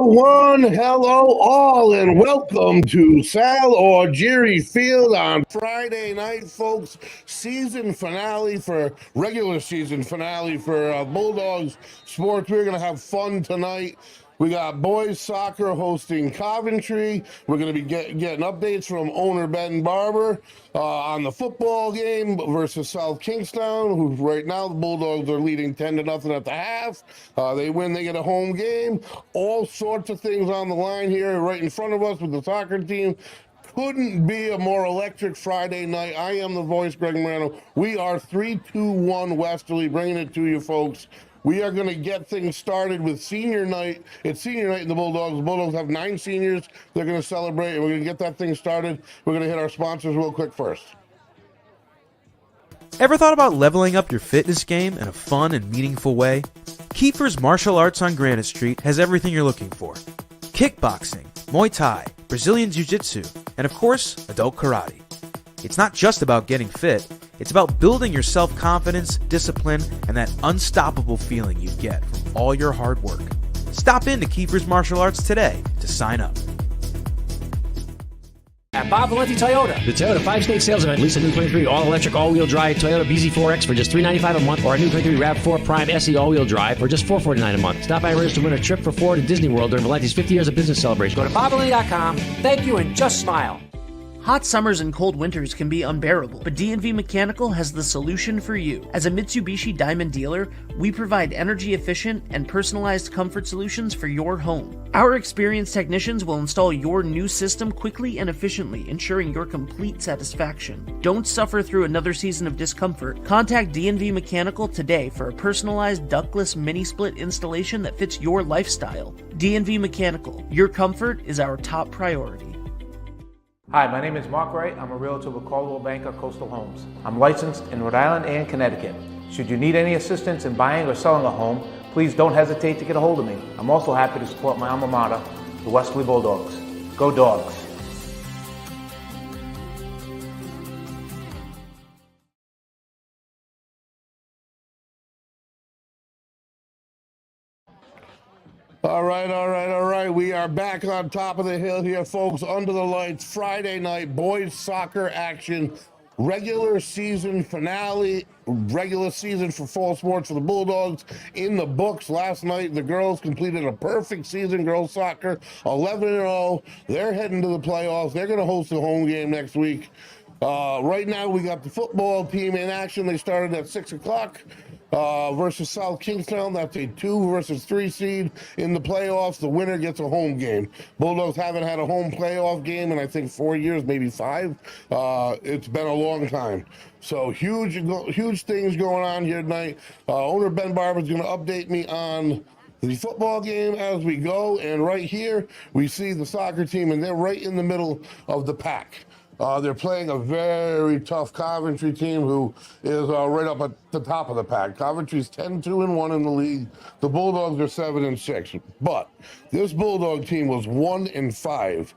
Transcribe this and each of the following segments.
one, hello all, and welcome to Sal or Jerry Field on Friday night, folks. Regular season finale for Bulldogs sports. We're going to have fun tonight. We got boys soccer hosting Coventry. We're going to be getting updates from owner Ben Barber on the football game versus South Kingstown, who right now the Bulldogs are leading 10-0 at the half. They win, they get a home game. All sorts of things on the line here right in front of us with the soccer team. Couldn't be a more electric Friday night. I am the voice, Greg Morano. We are 3-2-1 Westerly, bringing it to you, folks. We are going to get things started with senior night. It's senior night in the Bulldogs. The Bulldogs have 9 seniors they're going to celebrate, and we're going to get that thing started. We're going to hit our sponsors real quick first. Ever thought about leveling up your fitness game in a fun and meaningful way? Kiefer's Martial Arts on Granite Street has everything you're looking for. Kickboxing, Muay Thai, Brazilian Jiu-Jitsu, and of course, adult karate. It's not just about getting fit. It's about building your self-confidence, discipline, and that unstoppable feeling you get from all your hard work. Stop into Kiefer's Martial Arts today to sign up. At Bob Valenti Toyota. The Toyota 5-state sales event. Lease a new 23 all-electric, all-wheel drive Toyota BZ4X for just $395 a month, or a new 23 RAV4 Prime SE all-wheel drive for just $449 a month. Stop by and register to win a trip for 4 to Disney World during Valenti's 50 years of business celebration. Go to BobValenti.com. Thank you, and just smile. Hot summers and cold winters can be unbearable, but D&V Mechanical has the solution for you. As a Mitsubishi Diamond dealer, we provide energy-efficient and personalized comfort solutions for your home. Our experienced technicians will install your new system quickly and efficiently, ensuring your complete satisfaction. Don't suffer through another season of discomfort. Contact D&V Mechanical today for a personalized ductless mini-split installation that fits your lifestyle. D&V Mechanical, your comfort is our top priority. Hi, my name is Mark Wright. I'm a realtor with Caldwell Banker Coastal Homes. I'm licensed in Rhode Island and Connecticut. Should you need any assistance in buying or selling a home, please don't hesitate to get a hold of me. I'm also happy to support my alma mater, the Westerly Bulldogs. Go Dogs! All right. We are back on top of the hill here, folks. Under the lights, Friday night, boys soccer action, regular season finale, regular season for fall sports for the Bulldogs in the books. Last night, the girls completed a perfect season, girls soccer, 11-0. They're heading to the playoffs. They're going to host a home game next week. Right now, we got the football team in action. They started at 6 o'clock. Versus South Kingstown. That's a 2 versus 3 seed in the playoffs. The winner gets a home game. Bulldogs haven't had a home playoff game in I think 4 years, maybe 5. It's been a long time. So huge things going on here tonight. Owner Ben Barber is going to update me on the football game as we go. And right here we see the soccer team, and they're right in the middle of the pack. They're playing a very tough Coventry team who is right up at the top of the pack. Coventry's 10-2-1 in the league. The Bulldogs are 7-6. But this Bulldog team was 1-5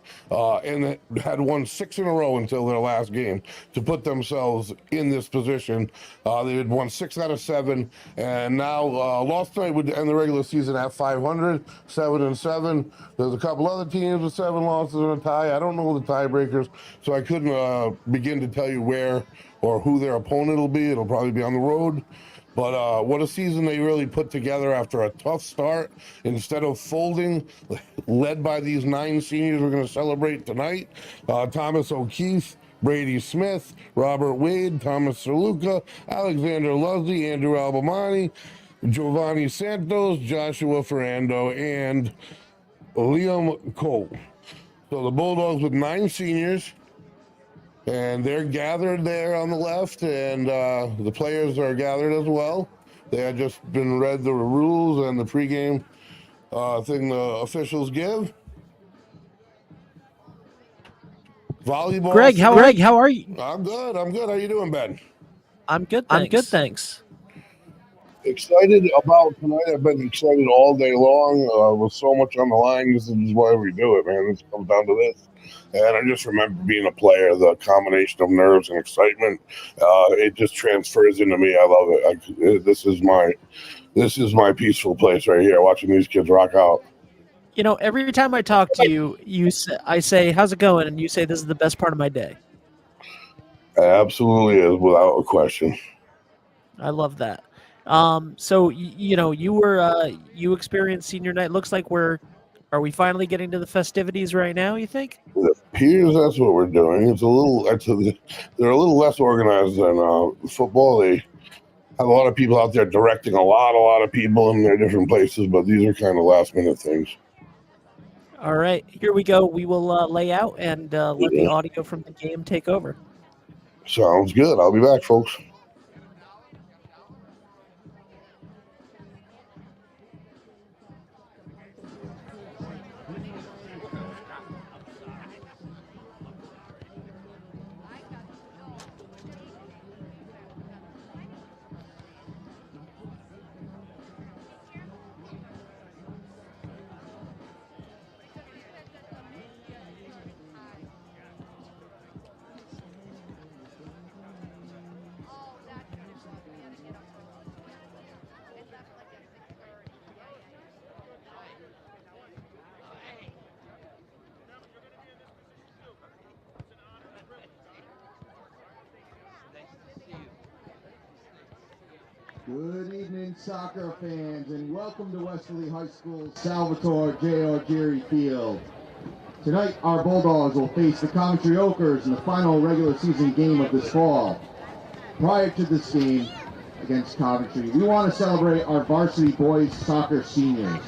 and had won 6 in a row until their last game to put themselves in this position. They had won 6 out of 7, and now lost tonight would end the regular season at 500, 7-7. There's a couple other teams with 7 losses and a tie. I don't know the tiebreakers, so I couldn't begin to tell you where or who their opponent will be. It'll probably be on the road. But what a season they really put together after a tough start. Instead of folding, led by these 9 seniors we're going to celebrate tonight. Thomas O'Keefe, Brady Smith, Robert Wade, Thomas Saluka, Alexander Luzzi, Andrew Albamani, Giovanni Santos, Joshua Ferrando, and Liam Cole. So the Bulldogs with 9 seniors. And they're gathered there on the left, and the players are gathered as well. They had just been read the rules and the pregame thing the officials give. Volleyball. Greg, how are you? I'm good. How you doing, Ben? I'm good, thanks. Excited about tonight. I've been excited all day long with so much on the line. This is why we do it, man. This comes down to this. And I just remember being a player, the combination of nerves and excitement, it just transfers into me. I love it. This is my peaceful place right here, watching these kids rock out. every time I talk to you, I say, "How's it going?" And you say, "This is the best part of my day." It absolutely is, without a question. I love that. So you experienced senior night. Looks like are we finally getting to the festivities right now? You think? It appears that's what we're doing. They're a little less organized than football. They have a lot of people out there directing a lot of people in their different places, but these are kind of last minute things. All right, here we go. We will lay out and let the audio from the game take over. Sounds good. I'll be back, folks. Good evening, soccer fans, and welcome to Westerly High School Salvatore J.R. Geary Field. Tonight, our Bulldogs will face the Coventry Okers in the final regular season game of this fall. Prior to this game against Coventry, we want to celebrate our varsity boys soccer seniors.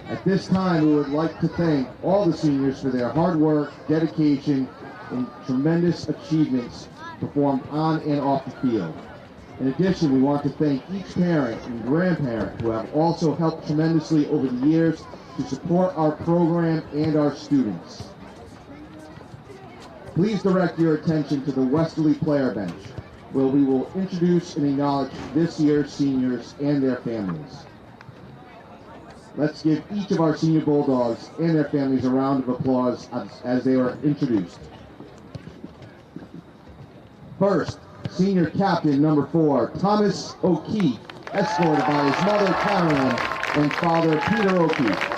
At this time, we would like to thank all the seniors for their hard work, dedication, and tremendous achievements performed on and off the field. In addition, we want to thank each parent and grandparent who have also helped tremendously over the years to support our program and our students. Please direct your attention to the Westerly player bench, where we will introduce and acknowledge this year's seniors and their families. Let's give each of our senior Bulldogs and their families a round of applause as they are introduced. First, senior captain number 4, Thomas O'Keefe, escorted by his mother Carolyn and father Peter O'Keefe.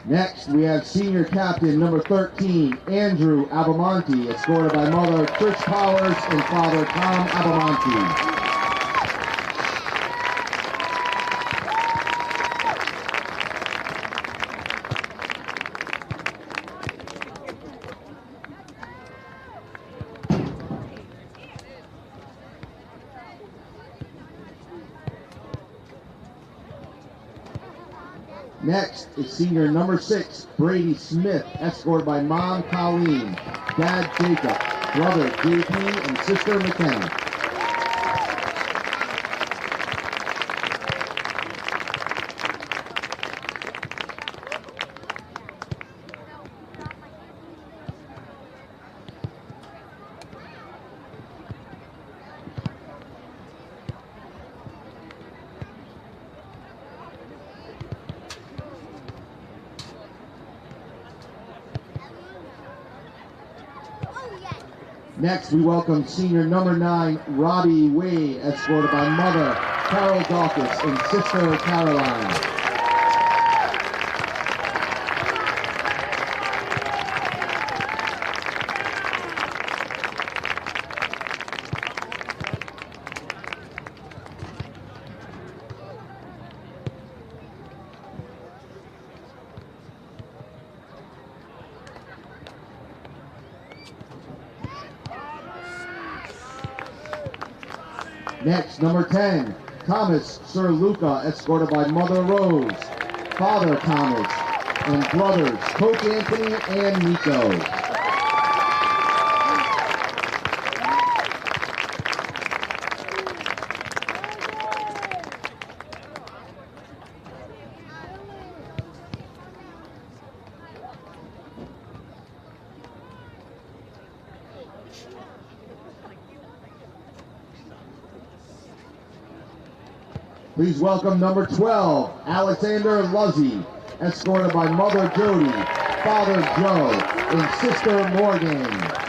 Next, we have senior captain number 13, Andrew Abamonte, escorted by mother Trish Powers and father Tom Abamonte. Next is senior number 6, Brady Smith, escorted by mom Colleen, dad Jacob, brother JP, and sister McKenna. Next, we welcome senior number 9, Robbie Wade, escorted by mother Carol Dawkins and sister Caroline. Next, number 10, Thomas Sir Luca, escorted by Mother Rose, Father Thomas, and brothers Coach Anthony and Nico. Please welcome number 12, Alexander Luzzy, escorted by Mother Jody, Father Joe, and Sister Morgan.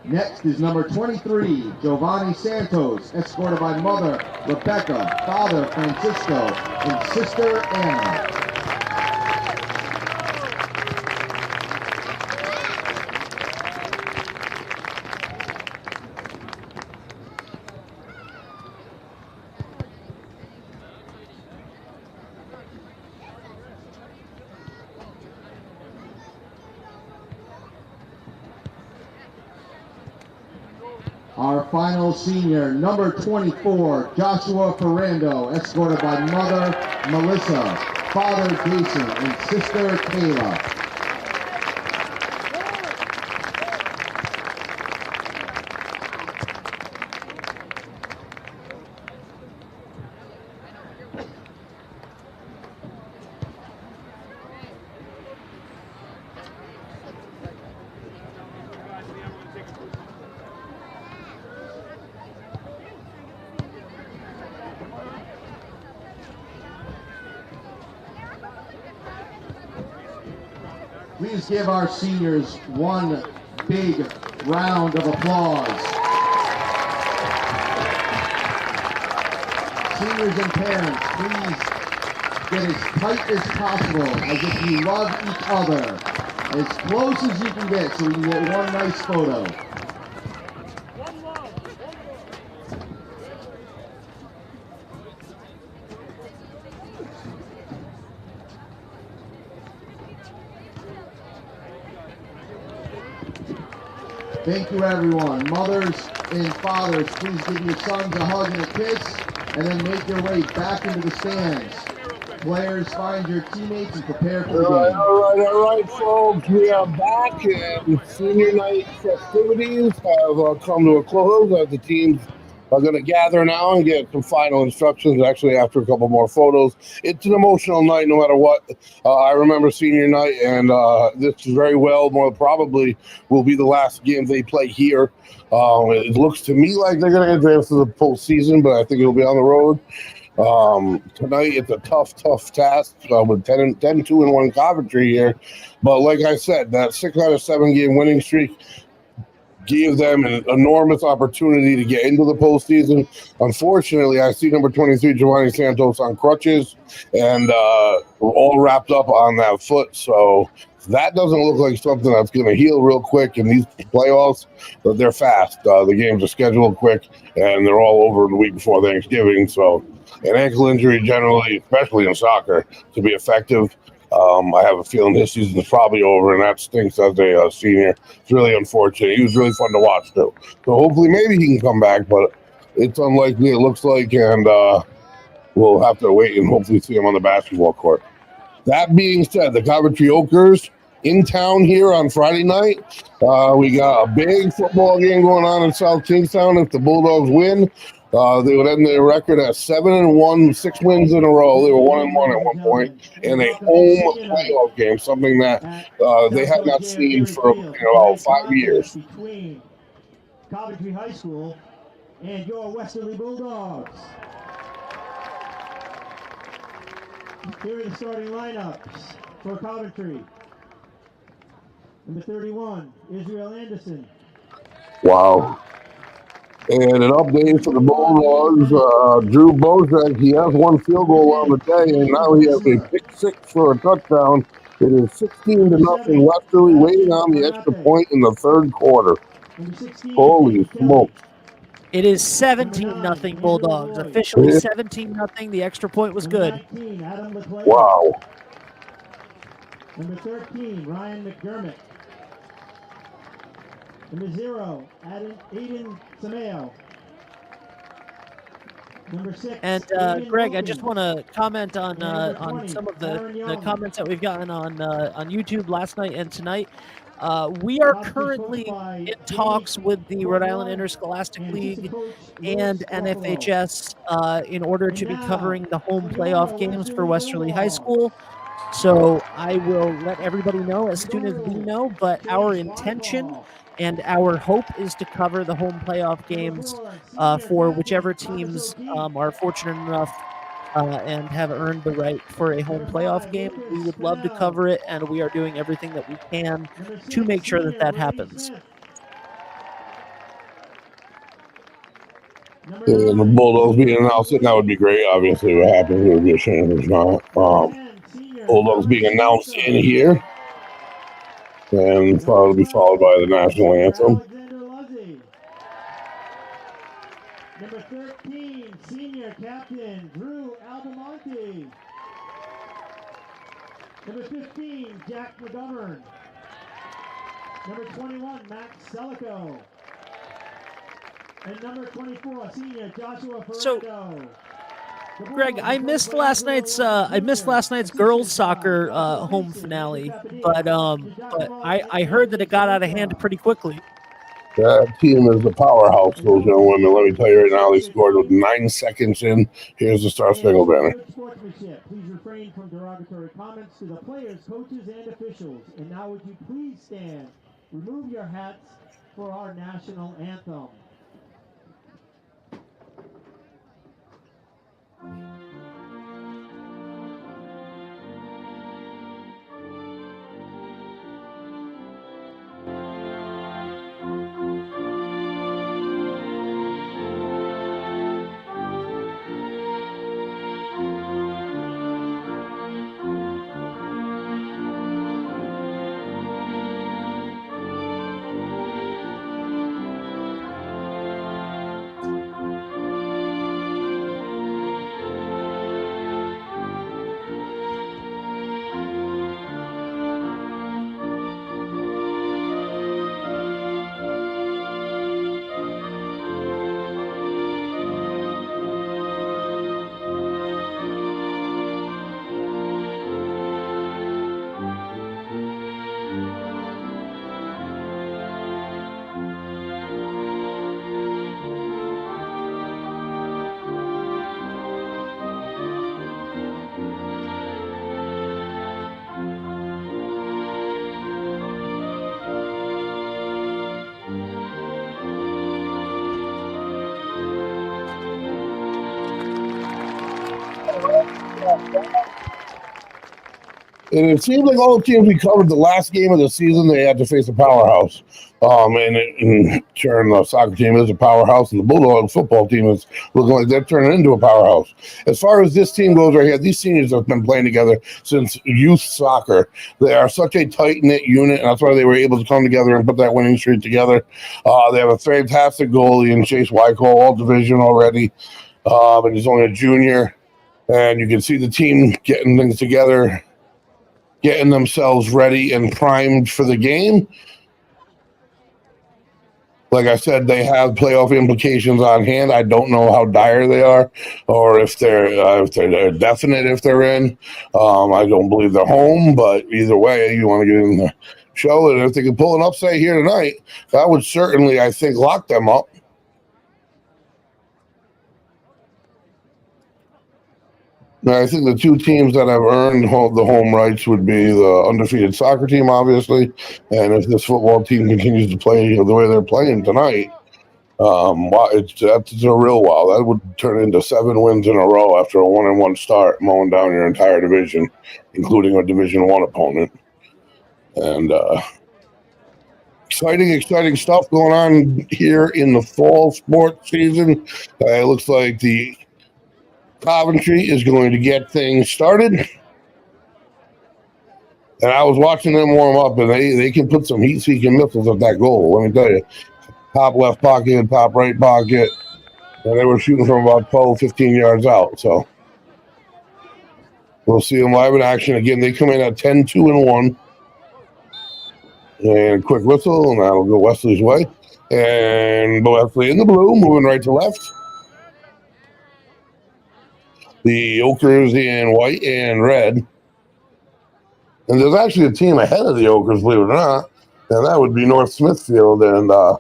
Next is number 23, Giovanni Santos, escorted by Mother Rebecca, Father Francisco, and Sister Anna. Our final senior, number 24, Joshua Ferrando, escorted by Mother Melissa, Father Jason, and Sister Kayla. Please give our seniors one big round of applause. Seniors and parents, please get as tight as possible, as if you love each other, as close as you can get so we can get one nice photo. Thank you, everyone. Mothers and fathers, please give your sons a hug and a kiss, and then make your way back into the stands. Players, find your teammates and prepare for the game. All right, folks. We are back, and senior night festivities have come to a close as the teams are going to gather now and get some final instructions. Actually, after a couple more photos, it's an emotional night no matter what. I remember senior night, and this is very well more probably will be the last game they play here. It looks to me like they're going to advance to the postseason, but I think it'll be on the road. Tonight it's a tough task with 10-2-1 Coventry here. But like I said, that 6 out of 7 game winning streak gave them an enormous opportunity to get into the postseason. Unfortunately, I see number 23, Giovanni Santos, on crutches, and we're all wrapped up on that foot. So that doesn't look like something that's going to heal real quick in these playoffs. But they're fast. The games are scheduled quick, and they're all over the week before Thanksgiving. So an ankle injury generally, especially in soccer, to be effective, I have a feeling this season is probably over, and that stinks as a senior. It's really unfortunate. He was really fun to watch, too. So hopefully maybe he can come back, but it's unlikely, it looks like, and we'll have to wait and hopefully see him on the basketball court. That being said, the Coventry Okers in town here on Friday night. We got a big football game going on in South Kingstown. If the Bulldogs win, they would end their record at 7-1, 6 wins in a row. They were 1-1 at one point, and a home playoff game, something that they have not seen for about 5 years. Between Coventry High School and your Westerly Bulldogs. Here are the starting lineups for Coventry. Number 31, Israel Anderson. Wow. And an update for the Bulldogs, Drew Bozak, he has 1 field goal on the day, and now he has a pick 6 for a touchdown. It is 16-0 Westerly, waiting on the extra point in the 3rd quarter. Holy smokes. It is 17-0 Bulldogs. Officially 17-0. The extra point was good. Wow. Number 13, Ryan McDermott. Number 0, Aiden Sameo. Number 6. And Greg, I just want to comment on some of the comments that we've gotten on YouTube last night and tonight. We are currently in talks with the Rhode Island Interscholastic League and NFHS in order to be covering the home playoff games for Westerly High School. So I will let everybody know as soon as we know, but our intention and our hope is to cover the home playoff games for whichever teams are fortunate enough and have earned the right for a home playoff game. We would love to cover it, and we are doing everything that we can to make sure that that happens. The Bulldogs being announced, and that would be great. Obviously, what happens, it would be a shame if it's not. Bulldogs being announced in here, and probably be followed by the national anthem. Number 13, senior captain Drew Albemonte. Number 15, Jack McGovern. Number 21, Max Selico. And number 24, senior Joshua Ferrando. So, Greg, I missed last night's girls soccer home finale, but I heard that it got out of hand pretty quickly. That team is the powerhouse, those young women. Let me tell you right now, they scored with 9 seconds in. Here's the Star Spangled Banner. Please refrain from derogatory comments to the players, coaches, and officials. And now would you please stand, remove your hats for our national anthem. And it seems like all the teams we covered the last game of the season, they had to face a powerhouse. And sure, the soccer team is a powerhouse, and the Bulldogs football team is looking like they're turning into a powerhouse. As far as this team goes right here, these seniors have been playing together since youth soccer. They are such a tight-knit unit, and that's why they were able to come together and put that winning streak together. They have a fantastic goalie in Chase Wyco, all division already, and he's only a junior. And you can see the team getting things together, getting themselves ready and primed for the game. Like I said, they have playoff implications on hand. I don't know how dire they are, or if they're definite if they're in. I don't believe they're home, but either way, you want to get in the show. And if they can pull an upset here tonight, that would certainly, I think, lock them up. Now, I think the two teams that have earned the home rights would be the undefeated soccer team, obviously, and if this football team continues to play the way they're playing tonight, that's a real wow. That would turn into 7 wins in a row after a 1-1 start, mowing down your entire division, including a Division I opponent. And exciting stuff going on here in the fall sports season. It looks like the Coventry is going to get things started. And I was watching them warm up, and they can put some heat-seeking missiles at that goal. Let me tell you, top left pocket, top right pocket, and they were shooting from about 12, 15 yards out. So we'll see them live in action. Again, they come in at 10-2-1. And quick whistle, and that'll go Wesley's way. And Wesley in the blue, moving right to left. The Ochres in white and red. And there's actually a team ahead of the Ochres, believe it or not. And that would be North Smithfield. And I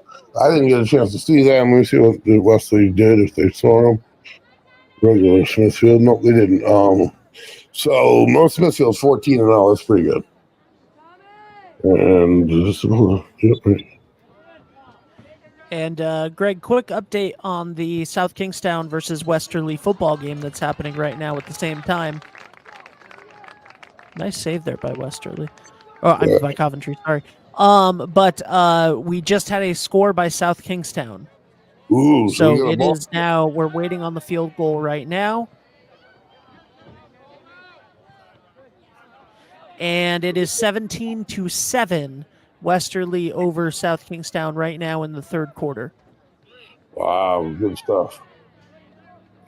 didn't get a chance to see them. Let me see what Wesley did, if they saw them. Regular Smithfield. No, they didn't. So North Smithfield's 14-0. That's pretty good. And Greg, quick update on the South Kingstown versus Westerly football game that's happening right now at the same time. Nice save there by Westerly. Oh, I mean by Coventry, sorry. But we just had a score by South Kingstown. Ooh, so it is now, we're waiting on the field goal right now. And it is 17-7, Westerly over South Kingstown right now in the third quarter. Wow, good stuff.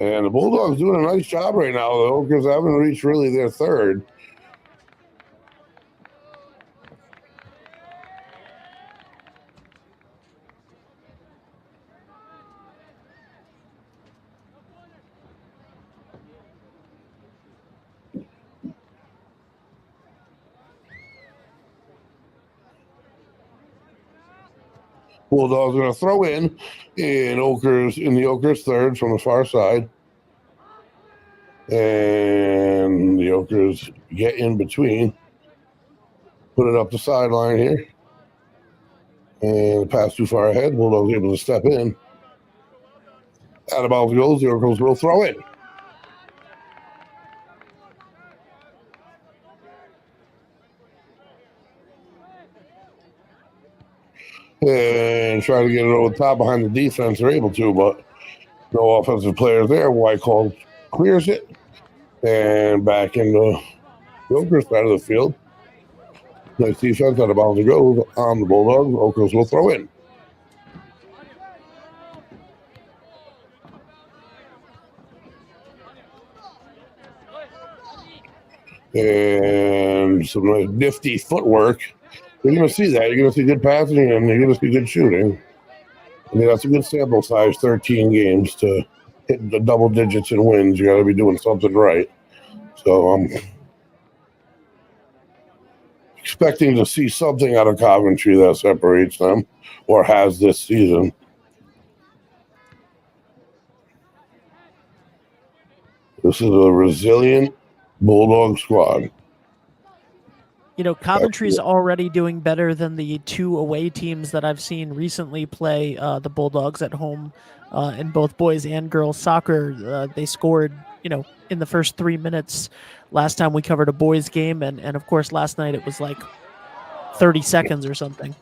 And the Bulldogs doing a nice job right now, though, because they haven't reached really their third. Bulldogs are going to throw in the Oakers third from the far side. And the Oakers get in between. Put it up the sideline here. And the pass too far ahead. Bulldogs able to step in. Out of bounds goes. The Oakers will throw in. And try to get it over the top behind the defense. They're able to, but no offensive players there. Whitecall clears it. And back in the Oakers side of the field. Nice defense out of bounds goes on the Bulldogs. Oakers will throw in. And some nice nifty footwork. You're going to see that. You're going to see good passing and you're going to see good shooting. I mean, that's a good sample size, 13 games to hit the double digits in wins. You got to be doing something right. So I'm expecting to see something out of Coventry that separates them or has this season. This is a resilient Bulldog squad. You know, Coventry's already doing better than the two away teams that I've seen recently play the Bulldogs at home in both boys and girls soccer. They scored, in the first 3 minutes last time we covered a boys game. And of course, last night it was like 30 seconds or something.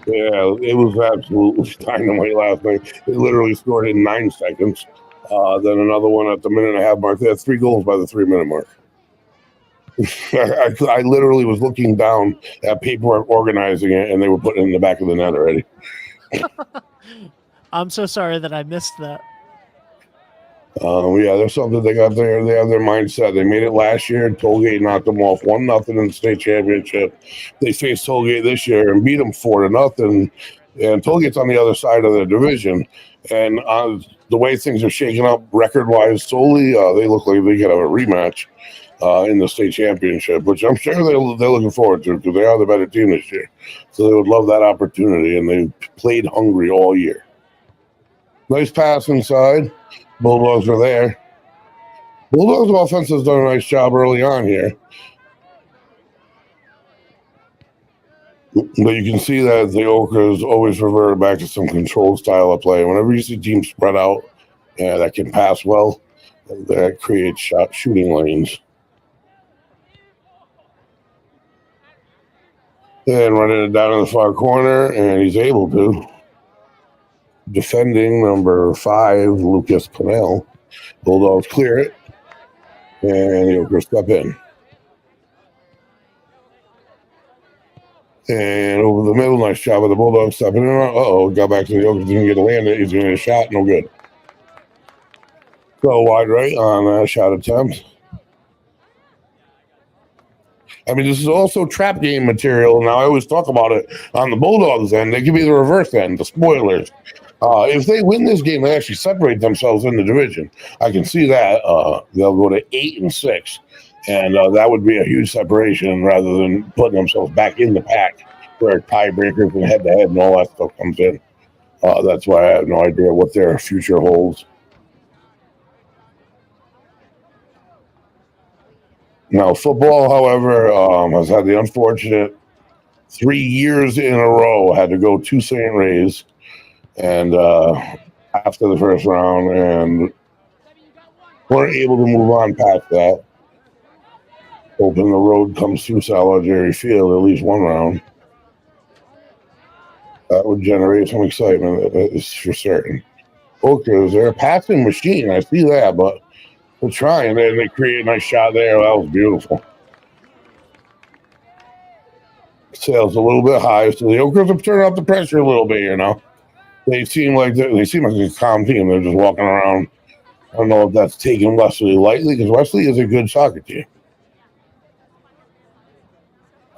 Yeah, it was absolutely dynamite last night. They literally scored in 9 seconds. Then another one at the minute and a half mark. They had 3 goals by the 3-minute mark. I literally was looking down at paperwork organizing it, and they were putting it in the back of the net already. I'm so sorry that I missed that. Yeah, there's something they got there. They have their mindset. They made it last year. Tollgate knocked them off 1-0 in the state championship. They faced Tollgate this year and beat them 4-0. And Tollgate's on the other side of the division. And the way things are shaking up record-wise solely, they look like they could have a rematch in the state championship, which I'm sure they're looking forward to because they are the better team this year. So they would love that opportunity, and they played hungry all year. Nice pass inside. Bulldogs are there. Bulldogs offense has done a nice job early on here. But you can see that the Okras always revert back to some controlled style of play. Whenever you see teams spread out that can pass well, that creates shooting lanes. And running it down in the far corner, and he's able to. Defending number 5, Lucas Pennell. Bulldogs clear it, and the Okras step in. And over the middle, nice job of the Bulldogs stepping in. Got back to the Okras, didn't get to land it. He's going to get a shot, no good. Go wide right on a shot attempt. I mean, this is also trap game material. Now, I always talk about it on the Bulldogs end. They can be the reverse end, the spoilers. If they win this game, they actually separate themselves in the division. I can see that. They'll go to 8-6, and that would be a huge separation rather than putting themselves back in the pack where tiebreakers and head-to-head and all that stuff comes in. That's why I have no idea what their future holds. Now, football, however, has had the unfortunate 3 years in a row had to go to St. Ray's and after the first round, and weren't able to move on past that. Hoping the road comes through Salvador Jerry Field at least one round. That would generate some excitement, that is for certain. Okers, they're a passing machine. I see that, but they're trying. They create a nice shot there. That was beautiful. Sails a little bit high, so the Okers have turned up the pressure a little bit. They seem like a calm team. They're just walking around. I don't know if that's taking Westerly lightly, because Westerly is a good soccer team.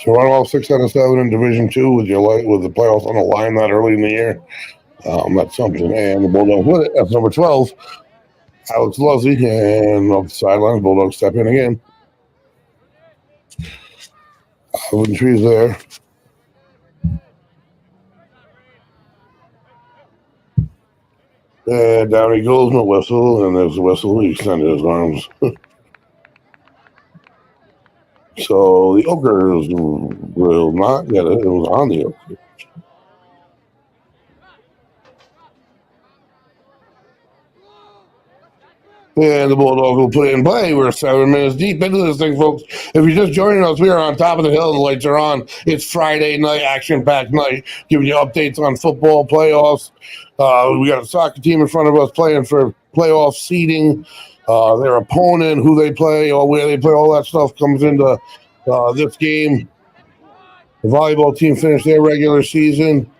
So run all 6 out of 7 in Division II with the playoffs on the line that early in the year. That's something. And the Bulldogs with it. That's number 12, Alex Luzzy, and off the sidelines, Bulldogs step in again. Coventry's there. And down he goes, no whistle, and there's the whistle. He extended his arms. So the Okers will not get it. It was on the Okers. And the Bulldogs will put it in play. We're 7 minutes deep into this thing, folks. If you're just joining us, we are on top of the hill. The lights are on. It's Friday night, action-packed night, giving you updates on football playoffs. We got a soccer team in front of us playing for playoff seeding. Their opponent, who they play, or where they play, all that stuff comes into this game. The volleyball team finished their regular season.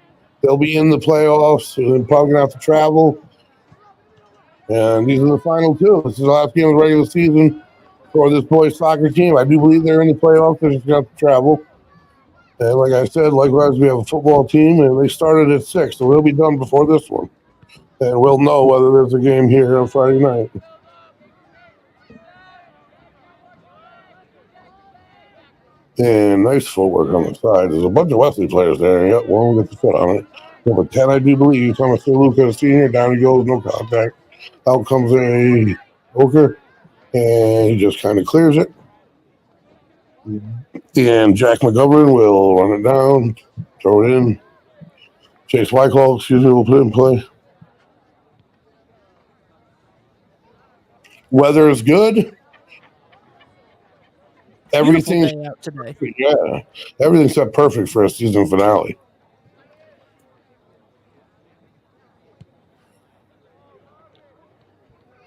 They'll be in the playoffs. So they're probably going to have to travel. And these are the final 2. This is the last game of the regular season for this boys soccer team. I do believe they're in the playoffs. They're just going to have to travel. And like I said, likewise, we have a football team, and they started at 6, so they'll be done before this one. And we'll know whether there's a game here on Friday night. And nice footwork on the side. There's a bunch of Wesley players there. Yep, one will get the foot on it. Number 10, I do believe. Thomas Lucas, senior. Down he goes, no contact. Out comes a Oker, and he just kind of clears it. And Jack McGovern will run it down, throw it in. Chase Wyckoff, will put it in play. Weather is good. Everything's out today. Yeah, everything's set perfect for a season finale.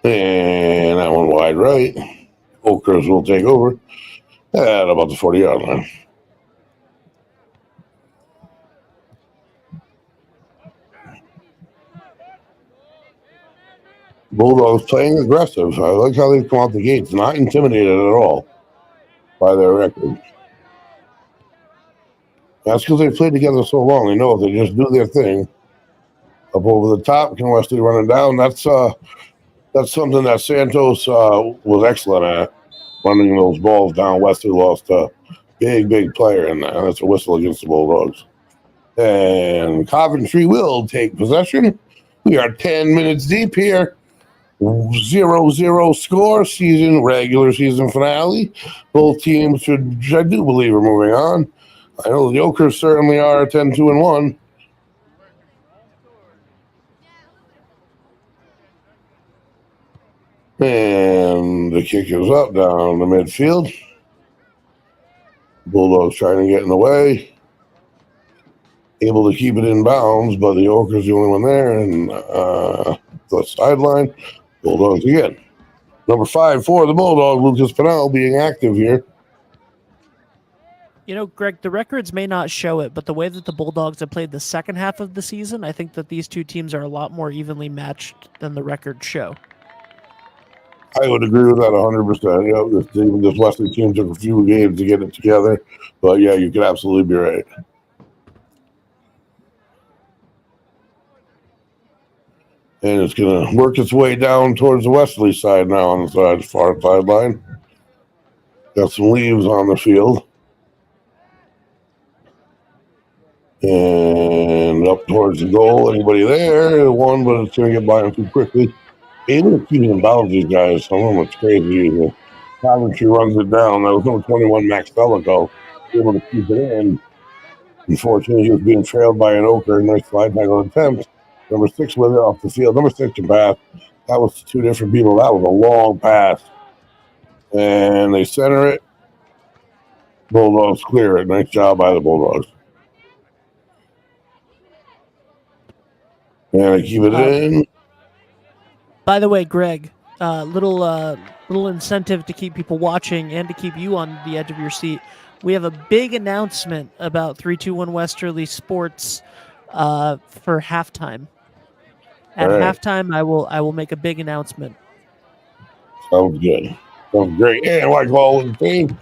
And that one wide right. Okers will take over at about the 40-yard line. Bulldogs playing aggressive. I like how they've come out the gates, not intimidated at all by their record. That's because they've played together so long. They know if they just do their thing up over the top, can Wesley run it down. That's something that Santos was excellent at, running those balls down. Wesley lost a big player in that. That's a whistle against the Bulldogs. And Coventry will take possession. We are 10 minutes deep here. 0-0 score, regular season finale. Both teams I do believe, are moving on. I know the Okers certainly are 10-2-1. And the kick is up down the midfield. Bulldogs trying to get in the way. Able to keep it in bounds, but the Okers the only one there. And the sideline. Bulldogs again. Number 5 for the Bulldog, Lucas Pennell, being active here. Greg, the records may not show it, but the way that the Bulldogs have played the second half of the season, I think that these two teams are a lot more evenly matched than the records show. I would agree with that 100%. Yeah, this Wesley team took a few games to get it together, but yeah, you could absolutely be right. And it's going to work its way down towards the Westerly side now on the far sideline. Got some leaves on the field. And up towards the goal. Anybody there? One, but it's going to get by him too quickly. Able to keep in bounds, these guys. Some of them, it's crazy. Coventry runs it down. That was number 21, Max Delico, able to keep it in. Unfortunately, he was being trailed by an Ochre. Nice slide tackle attempt. Number 6 with it off the field. Number 6 can pass. That was 2 different people. That was a long pass. And they center it. Bulldogs clear it. Nice job by the Bulldogs. And they keep it in. By the way, Greg, little incentive to keep people watching and to keep you on the edge of your seat. We have a big announcement about 321 Westerly Sports for halftime. At halftime, I will make a big announcement. Sounds good. Sounds great. And like all in the team,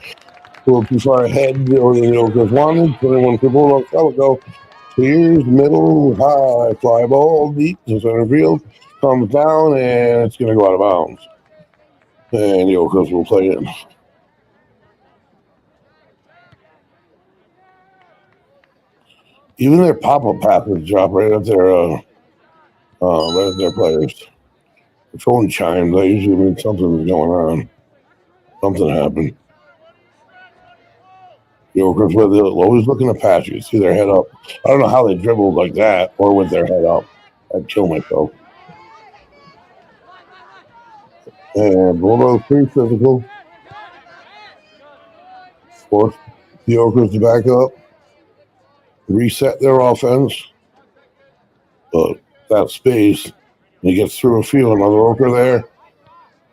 a little too far ahead or the Ochres wanted. 21 for Bulldogs. Go. Clears, middle, high, fly ball, deep to center field. Comes down, and it's going to go out of bounds. And the Ochres will play it. Even their pop-up passes drop right at their players. The phone chimes. That usually means something's going on. Something happened. The Ochres were always looking to pass. You see their head up. I don't know how they dribbled like that or with their head up. I'd kill myself. And Bulldogs pretty physical. Force the Ochres to back up. Reset their offense. But that space, he gets through a field. Another Ochre there.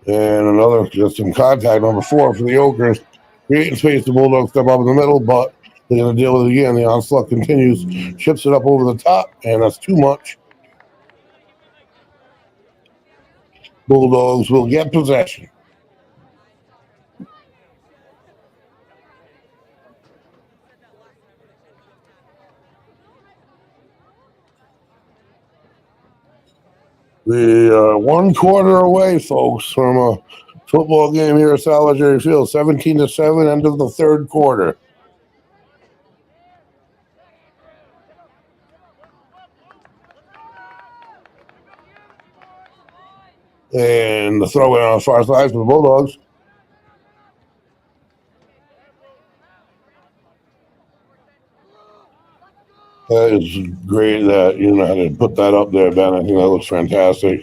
And another, just some contact. Number 4 for the Ochres. Creating space, the Bulldogs step up in the middle, but they're going to deal with it again. The onslaught continues. Chips it up over the top, and that's too much. Bulldogs will get possession. We are 1 quarter away, folks, from a football game here at Salvatore Field. 17-7, end of the 3rd quarter. And the throw in on the far side for the Bulldogs. That is great that you know how to put that up there, Ben. I think that looks fantastic.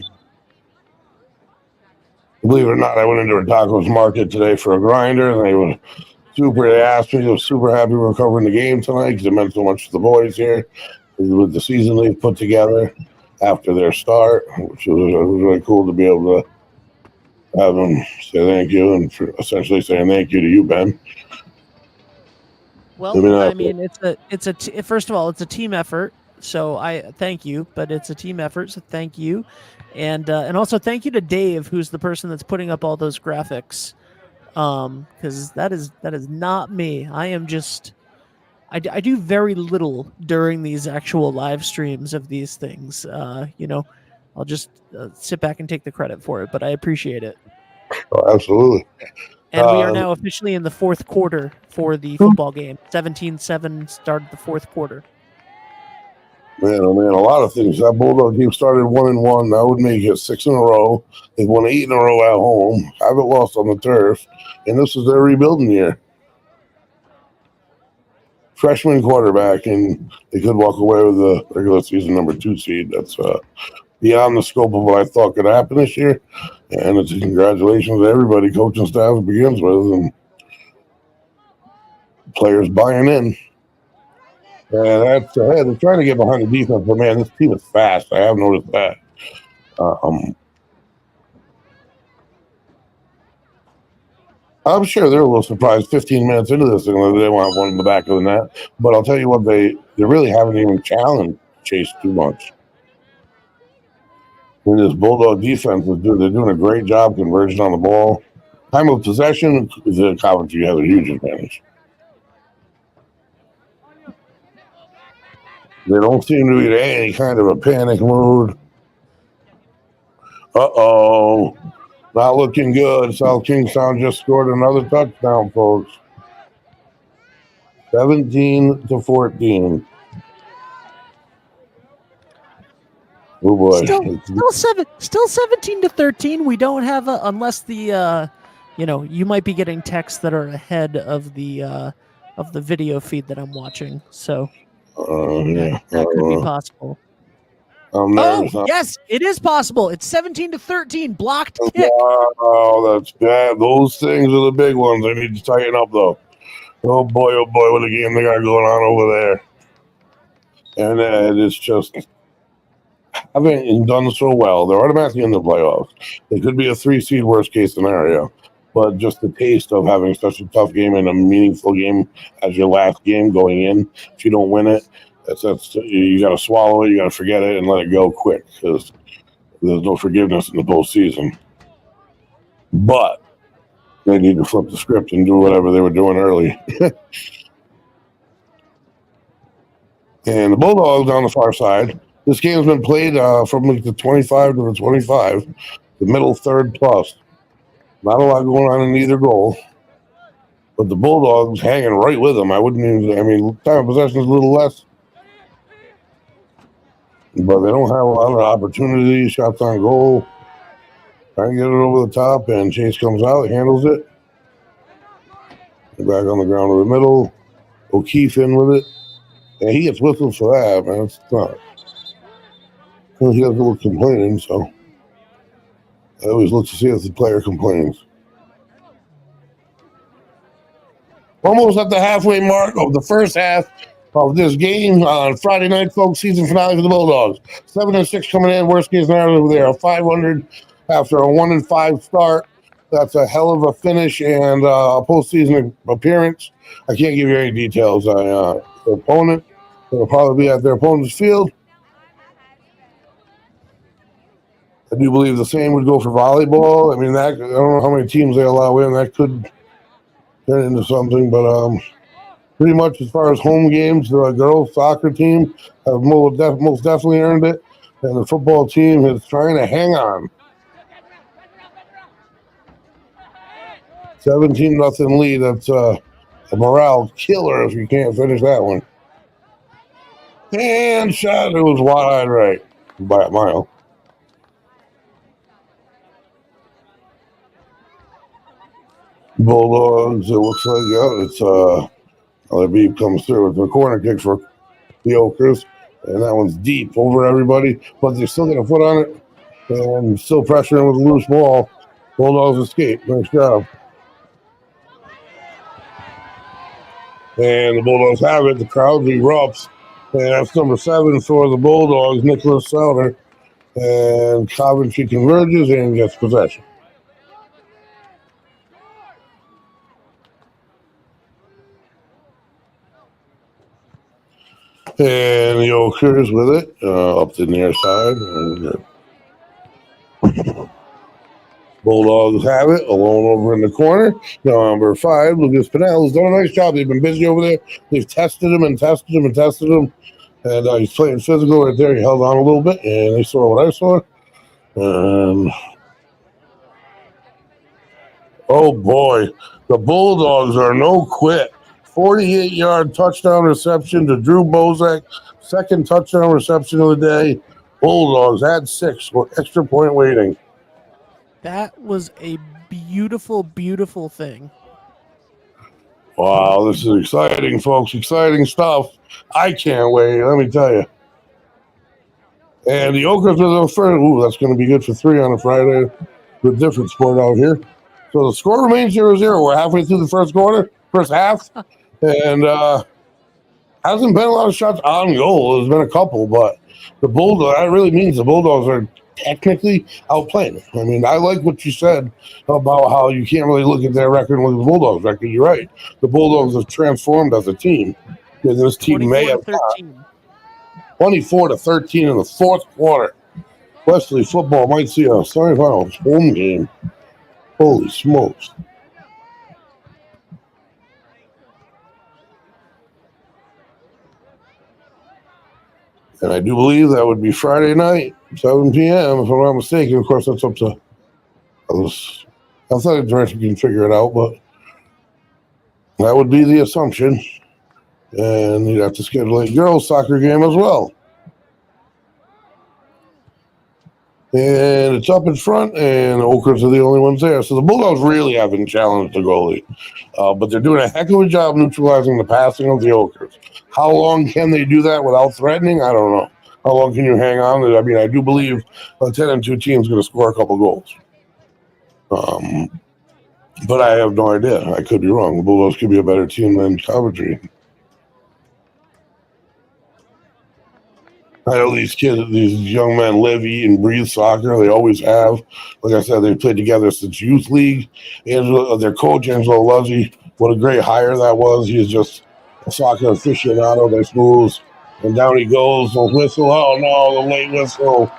Believe it or not, I went into a tacos market today for a grinder, and they asked me, they were super happy we were covering the game tonight because it meant so much to the boys here with the season they've put together after their start, which was really cool to be able to have them say thank you and for essentially saying thank you to you, Ben. Well, I mean, first of all, it's a team effort. So I thank you, but it's a team effort. So thank you. And also thank you to Dave, who's the person that's putting up all those graphics. Because that is not me. I am just, I do very little during these actual live streams of these things. I'll just sit back and take the credit for it, but I appreciate it. Oh, absolutely. And we are now officially in the 4th quarter for the football game. 17-7 started the 4th quarter. Man, oh man, a lot of things. That Bulldog team started 1-1. That would make it 6 in a row. They've won 8 in a row at home. Haven't lost on the turf. And this is their rebuilding year. Freshman quarterback, and they could walk away with the regular season number 2 seed. That's beyond the scope of what I thought could happen this year. And it's a congratulations to everybody, coaching staff begins with, and players buying in. And that's they're trying to get behind the defense, but man, this team is fast. I have noticed that. I'm sure they're a little surprised 15 minutes into this thing that they want one in the back of the net. But I'll tell you what, they really haven't even challenged Chase too much. And this Bulldog defense they're doing a great job converging on the ball. Time of possession, the Coventry has a huge advantage. They don't seem to be in any kind of a panic mood. Uh-oh. Not looking good. South Kingstown just scored another touchdown, folks. 17-14. Oh boy. Still 17-13. We don't have unless the you might be getting texts that are ahead of the video feed that I'm watching. So Yeah. that could be possible. Yes, it is possible. It's 17-13. Blocked kick. Wow, that's bad. Those things are the big ones. They need to tighten up, though. Oh boy, what a game they got going on over there. And it's just haven't done so well. They're automatically in the playoffs. It could be a 3-seed worst case scenario. But just the taste of having such a tough game and a meaningful game as your last game going in, if you don't win it, that's you got to swallow it, you got to forget it, and let it go quick because there's no forgiveness in the postseason. But they need to flip the script and do whatever they were doing early. And the Bulldogs on the far side. This game's been played from like the 25 to the 25, the middle third plus. Not a lot going on in either goal. But the Bulldogs hanging right with them. Time of possession is a little less. But they don't have a lot of opportunities, shots on goal. Trying to get it over the top, and Chase comes out, handles it. Back on the ground in the middle. O'Keefe in with it. And he gets whistled for that, man. It's not. Well, he doesn't look complaining, so I always look to see if the player complains. Almost at the halfway mark of the first half of this game on Friday night, folks. Season finale for the Bulldogs. 7-6 coming in. Worst case scenario, they are 500 after a 1-5 start. That's a hell of a finish and a postseason appearance. I can't give you any details. Their opponent will probably be at their opponent's field. I do believe the same would go for volleyball. I mean, I don't know how many teams they allow in. That could turn into something, but pretty much as far as home games, the girls' soccer team have most definitely earned it, and the football team is trying to hang on. 17-0 lead. That's a morale killer if you can't finish that one. And shot, it was wide right by a mile. Bulldogs, it looks like, the beat comes through. It's a corner kick for the Okers, and that one's deep over everybody, but they're still got a foot on it and still pressuring with a loose ball. Bulldogs escape. Nice job. And the Bulldogs have it. The crowd erupts. And that's number 7 for the Bulldogs, Nicholas Sauter. And Coventry converges and gets possession. And the Okers with it up the near side. And Bulldogs have it alone over in the corner. Number 5, Lucas Pinnell, has done a nice job. They've been busy over there. They've tested him and tested him and tested him. And he's playing physical right there. He held on a little bit, and they saw what I saw. Oh, boy. The Bulldogs are no quit. 48-yard touchdown reception to Drew Bozak. Second touchdown reception of the day. Bulldogs had 6 with extra point waiting. That was a beautiful, beautiful thing. Wow, this is exciting, folks. Exciting stuff. I can't wait, let me tell you. And the Okers are the first. Ooh, that's going to be good for 3 on a Friday. Good different sport out here. So the score remains 0-0. We're halfway through the first half. And hasn't been a lot of shots on goal. There's been a couple, but the Bulldogs, that really means the Bulldogs are technically outplaying. I mean, I like what you said about how you can't really look at their record and look at the Bulldogs' record. You're right. The Bulldogs have transformed as a team. And this team may have 24-13 in the fourth quarter. Westerly football might see a semifinals home game. Holy smokes. And I do believe that would be Friday night, 7 p.m., if I'm not mistaken. Of course, that's up to those athletic director can figure it out, but that would be the assumption. And you'd have to schedule a girls' soccer game as well. And it's up in front, and the Okers are the only ones there. So the Bulldogs really haven't challenged the goalie. But they're doing a heck of a job neutralizing the passing of the Okers. How long can they do that without threatening? I don't know. How long can you hang on? I mean, I do believe a 10-2 team is going to score a couple goals. But I have no idea. I could be wrong. The Bulldogs could be a better team than Coventry. I know these kids, these young men live, eat, and breathe soccer. They always have. Like I said, they've played together since youth league. Their coach, Angelo Luzzi, what a great hire that was. He's just a soccer aficionado. There's moves. And down he goes. The whistle. Oh, no, the late whistle.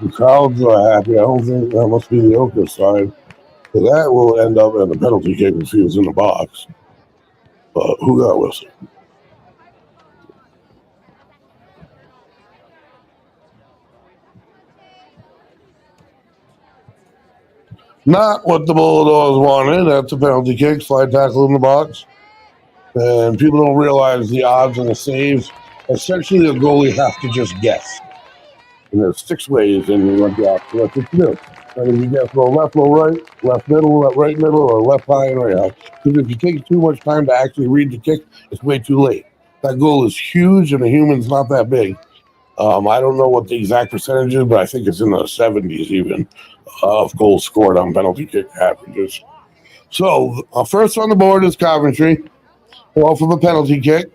The crowds are happy. I don't think that must be the Oker side. So that will end up in the penalty kick if he was in the box. But who got whistled? Not what the Bulldogs wanted. That's a penalty kick, slide tackle in the box. And people don't realize the odds on the saves. Essentially, the goalie has to just guess. And there's 6 ways, and you want to ask what to do. And if you guess low left, low right, left middle, right middle, or left high and right high. Because if you take too much time to actually read the kick, it's way too late. That goal is huge, and the human's not that big. I don't know what the exact percentage is, but I think it's in the 70s even of goals scored on penalty kick averages. So first on the board is Coventry, off of a penalty kick.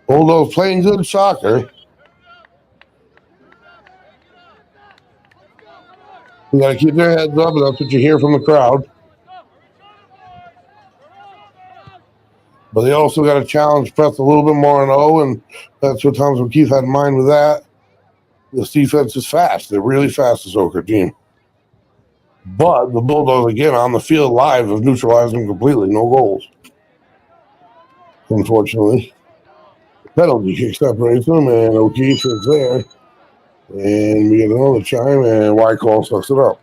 Bulldogs playing good soccer. You got to keep their heads up, and that's what you hear from the crowd. But they also got to challenge press a little bit more on O, and that's what Thomas O'Keefe had in mind with that. This defense is fast. They're really fast, this Oker team. But the Bulldogs, again, on the field live, have neutralized them completely. No goals. Unfortunately. Penalty kick separates them, and O'Keefe is there. And we get another chime, and Wycall sucks it up.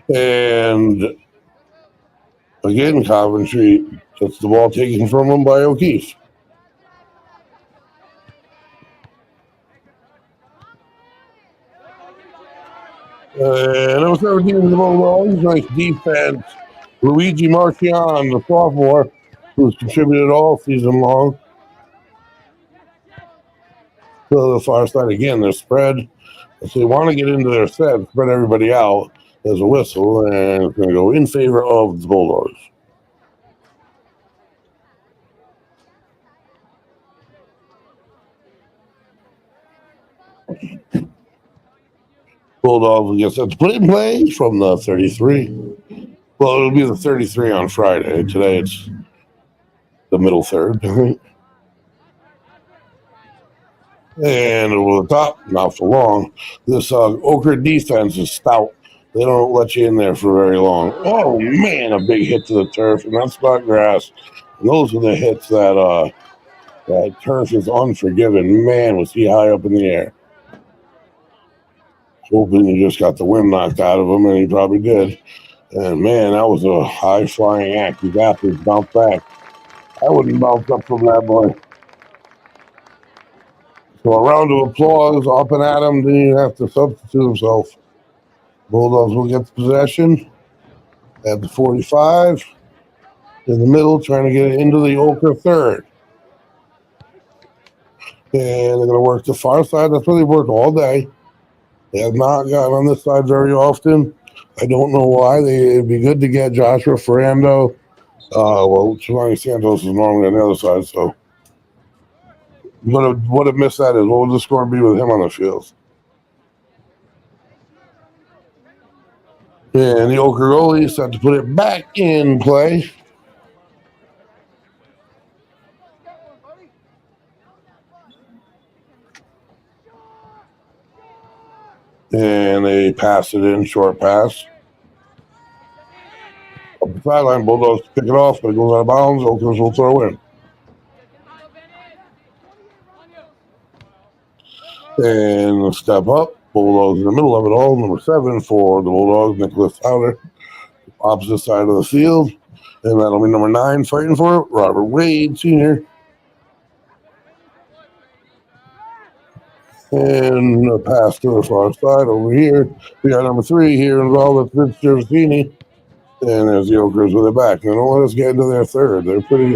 And again, Coventry gets the ball taken from them by O'Keefe. Number 17 of the Bulldogs, nice defense. Luigi Marchion, the sophomore, who's contributed all season long. To the far side again, they're spread. If they want to get into their set, spread everybody out. There's a whistle, and it's going to go in favor of the Bulldogs. Bulldogs get set to put in play from the 33. Well, it'll be the 33 on Friday. Today it's the middle third. And over the top, not for long. This Oker defense is stout. They don't let you in there for very long. Oh, man, a big hit to the turf, and that's not grass. And those are the hits that turf is unforgiving. Man, was he high up in the air. Hoping he just got the wind knocked out of him, and he probably did. And, man, that was a high-flying act. His athletes bounced back. I wouldn't bounce up from that boy. So a round of applause up and at him. Then you have to substitute himself. Bulldogs will get the possession at the 45. In the middle, trying to get it into the Oker third. And they're going to work the far side. That's where they worked all day. They have not gotten on this side very often. I don't know why. It'd be good to get Joshua Ferrando. Giovanni Santos is normally on the other side, so what a miss that is. What would the score be with him on the field? And the Oker goalie is set to put it back in play. And they pass it in, short pass. Up the sideline, Bulldogs pick it off, but it goes out of bounds. Okers will throw in. And a step up. Bulldogs in the middle of it all. Number 7 for the Bulldogs, Nicholas Fowler. opposite side of the field. And that'll be number 9 fighting for it, Robert Wade, Sr. And a pass to the far side over here. We got number 3 here involved with Vince Gervasini. And there's the Okers with it back. They don't let us get into their third. They're pretty,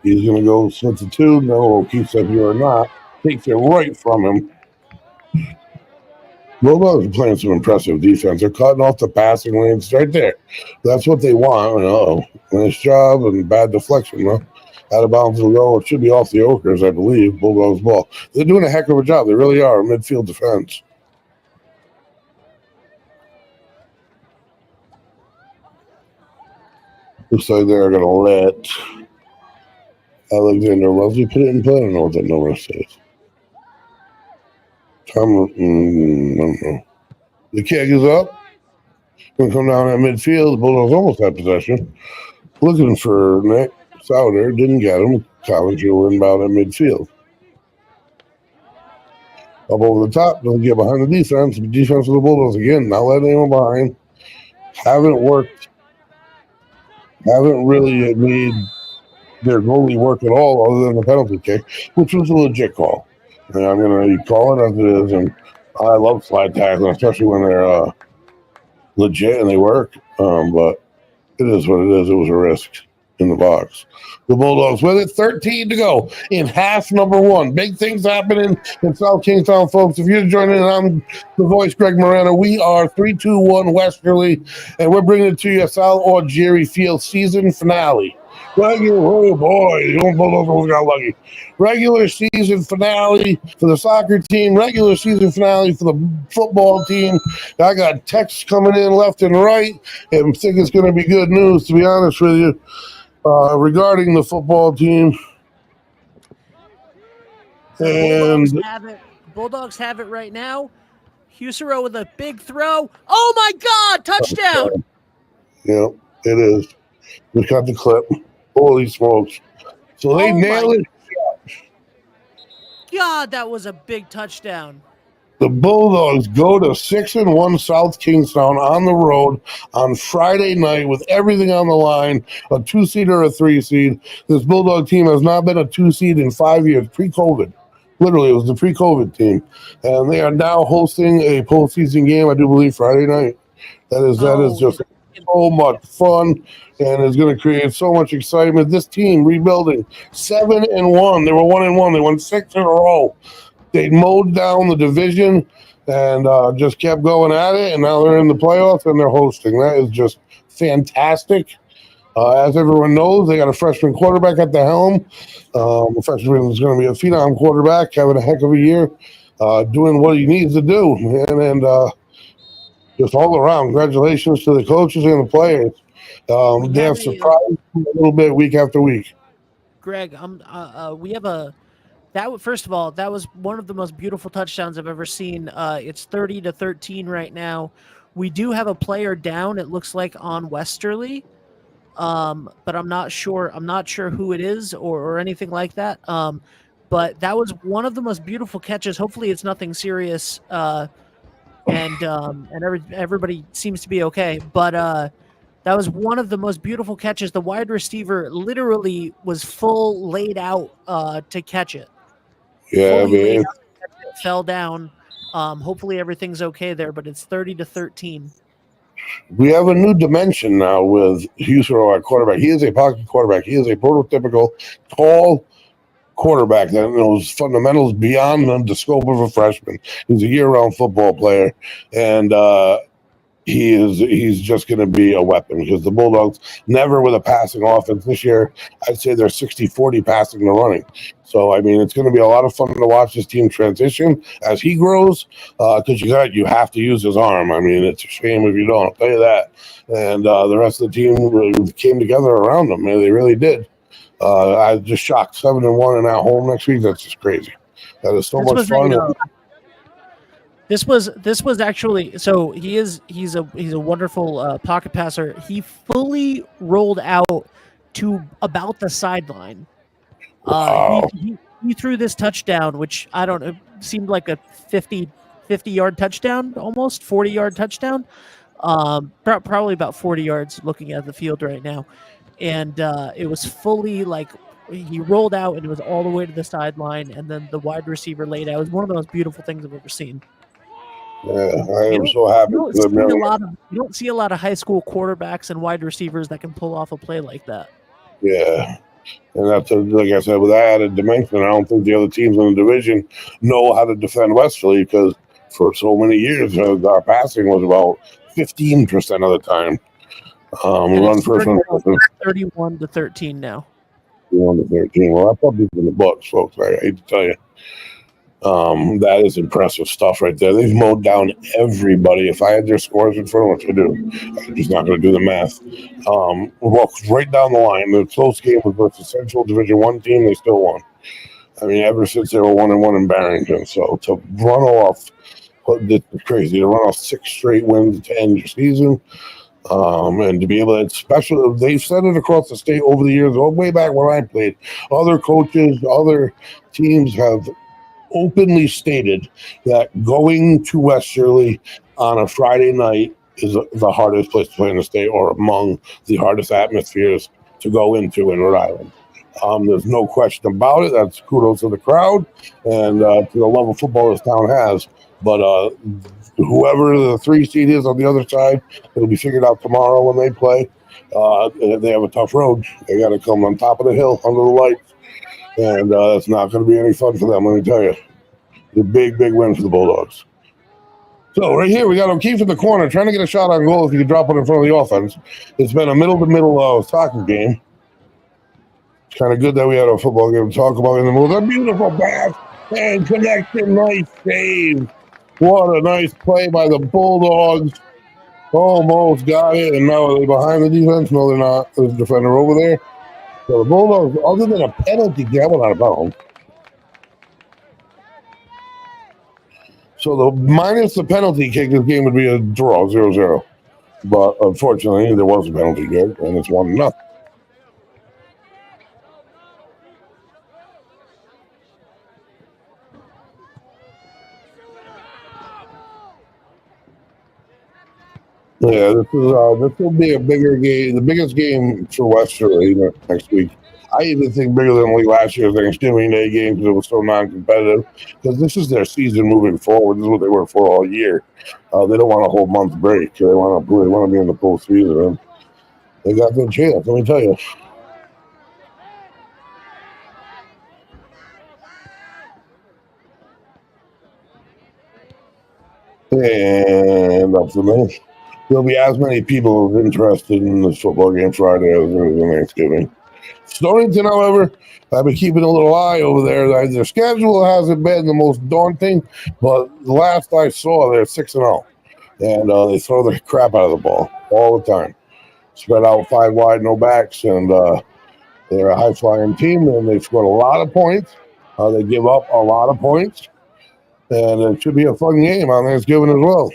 he's going to go substitute. No, keeps up here or not. Takes it right from him. Bulldogs are playing some impressive defense. They're cutting off the passing lanes right there. That's what they want. Nice job and bad deflection. Huh? Out of bounds will go. It should be off the Okers, I believe. Bulldogs ball. They're doing a heck of a job. They really are. Midfield defense. Looks like they're going to let Alexander Leslie put it in play. I don't know what that number says. I don't know. The kick is up. Going to come down at midfield. The Bulldogs almost had possession. Looking for Nick Souter. Didn't get him. Coventry will inbound at midfield. Up over the top. Doesn't get behind the defense. The defense of the Bulldogs again. Not letting anyone behind. Haven't really made their goalie work at all other than the penalty kick, which was a legit call. And I'm going to call it as it is. And I love slide tackling, especially when they're legit and they work. But it is what it is. It was a risk in the box. The Bulldogs with it. 13 to go in half number 1. Big things happening in South Kingstown, folks. If you're joining, I'm the voice, Greg Moreno. We are 3-2-1 Westerly, and we're bringing it to you Sal Algieri Field season finale. Oh boy, the old Bulldogs almost got lucky. Regular season finale for the soccer team, regular season finale for the football team. I got texts coming in left and right, and I think it's going to be good news, to be honest with you, regarding the football team. And Bulldogs have it right now. Husero with a big throw. Oh my God! Touchdown! Yeah, it is. We got the clip. Holy smokes! So they nail it. God, that was a big touchdown. The Bulldogs go to 6-1 South Kingstown on the road on Friday night with everything on the line, a 2-seed or a 3-seed. This Bulldog team has not been a 2-seed in 5 years, pre-COVID. Literally, it was the pre-COVID team. And they are now hosting a postseason game, I do believe, Friday night. That is just so much fun and is going to create so much excitement. This team rebuilding 7-1. They were 1-1. They won 6 in a row. They mowed down the division and just kept going at it, and now they're in the playoffs and they're hosting. That is just fantastic. As everyone knows, they got a freshman quarterback at the helm. The freshman is going to be a phenom quarterback, having a heck of a year, doing what he needs to do. And just all around, congratulations to the coaches and the players. They have surprised a little bit week after week. Greg, we have first of all, that was one of the most beautiful touchdowns I've ever seen. It's 30-13 right now. We do have a player down, it looks like, on Westerly. But I'm not sure who it is or anything like that. But that was one of the most beautiful catches. Hopefully it's nothing serious. And everybody seems to be okay. But that was one of the most beautiful catches. The wide receiver literally was full laid out to catch it. Yeah, man. Fell down. Hopefully everything's okay there, but it's 30-13. We have a new dimension now with Husero at quarterback. He is a pocket quarterback. He is a prototypical tall quarterback that knows fundamentals beyond the scope of a freshman. He's a year-round football player, and he's just going to be a weapon because the Bulldogs never with a passing offense. This year, I'd say they're 60-40 passing to running. So, I mean, it's going to be a lot of fun to watch this team transition as he grows because you have to use his arm. I mean, it's a shame if you don't. I'll tell you that. And the rest of the team really came together around him. Man, they really did. I was just shocked. 7-1 and at home next week. That's just crazy. That is so much fun. This was actually, so he's a wonderful pocket passer. He fully rolled out to about the sideline. Wow. He threw this touchdown, which I don't know, seemed like a 50-yard touchdown, almost 40-yard touchdown. probably about 40 yards looking at the field right now. And it was fully like he rolled out and it was all the way to the sideline, and then the wide receiver laid out. It was one of the most beautiful things I've ever seen. Yeah, I am so happy. You don't see a lot of high school quarterbacks and wide receivers that can pull off a play like that. Yeah. And that's, like I said, with that added dimension, I don't think the other teams in the division know how to defend Westerly, because for so many years, our passing was about 15% of the time. Run first, 31-13 now. 31-13. Well, that probably in the books, folks. I hate to tell you. That is impressive stuff right there. They've mowed down everybody. If I had their scores in front of what I do, I'm just not going to do the math. Well, right down the line, the close game was versus Central Division 1 team. They still won. I mean, ever since they were 1-1 in Barrington. So to run off, this is crazy. To run off 6 straight wins to end your season. And to be able to, especially, they've said it across the state over the years, all the way back when I played. Other coaches, other teams have openly stated that going to Westerly on a Friday night is the hardest place to play in the state, or among the hardest atmospheres to go into in Rhode Island. There's no question about it. That's kudos to the crowd and to the love of football this town has. But whoever the 3 seed is on the other side, it'll be figured out tomorrow when they play. They have a tough road. They got to come on top of the hill under the lights. And it's not going to be any fun for them, let me tell you. The big win for the Bulldogs. So right here, we got O'Keefe in the corner trying to get a shot on goal if he could drop it in front of the offense. It's been a middle-to-middle soccer game. It's kind of good that we had a football game to talk about in the middle. A beautiful pass and connection. Nice save. What a nice play by the Bulldogs. Almost got it. And now are they behind the defense? No, they're not. There's a defender over there. So the Bulldogs, other than a penalty, that went out of bounds. So minus the penalty kick, this game would be a draw, 0-0. But unfortunately, there was a penalty kick, and it's 1-0. Yeah, this will be a bigger game, the biggest game for Westerly next week. I even think bigger than like last year's Thanksgiving Day game because it was so non-competitive. Because this is their season moving forward. This is what they work for all year. They don't want a whole month break. They want to be in the postseason. And they got their chance. Let me tell you. And that's the finish. There'll be as many people interested in this football game Friday as there is in Thanksgiving. Stonington, however, I've been keeping a little eye over there. Their schedule hasn't been the most daunting, but the last I saw, they're 6-0. And they throw the crap out of the ball all the time. Spread out 5 wide, no backs, and they're a high-flying team, and they've scored a lot of points. They give up a lot of points, and it should be a fun game on Thanksgiving as well.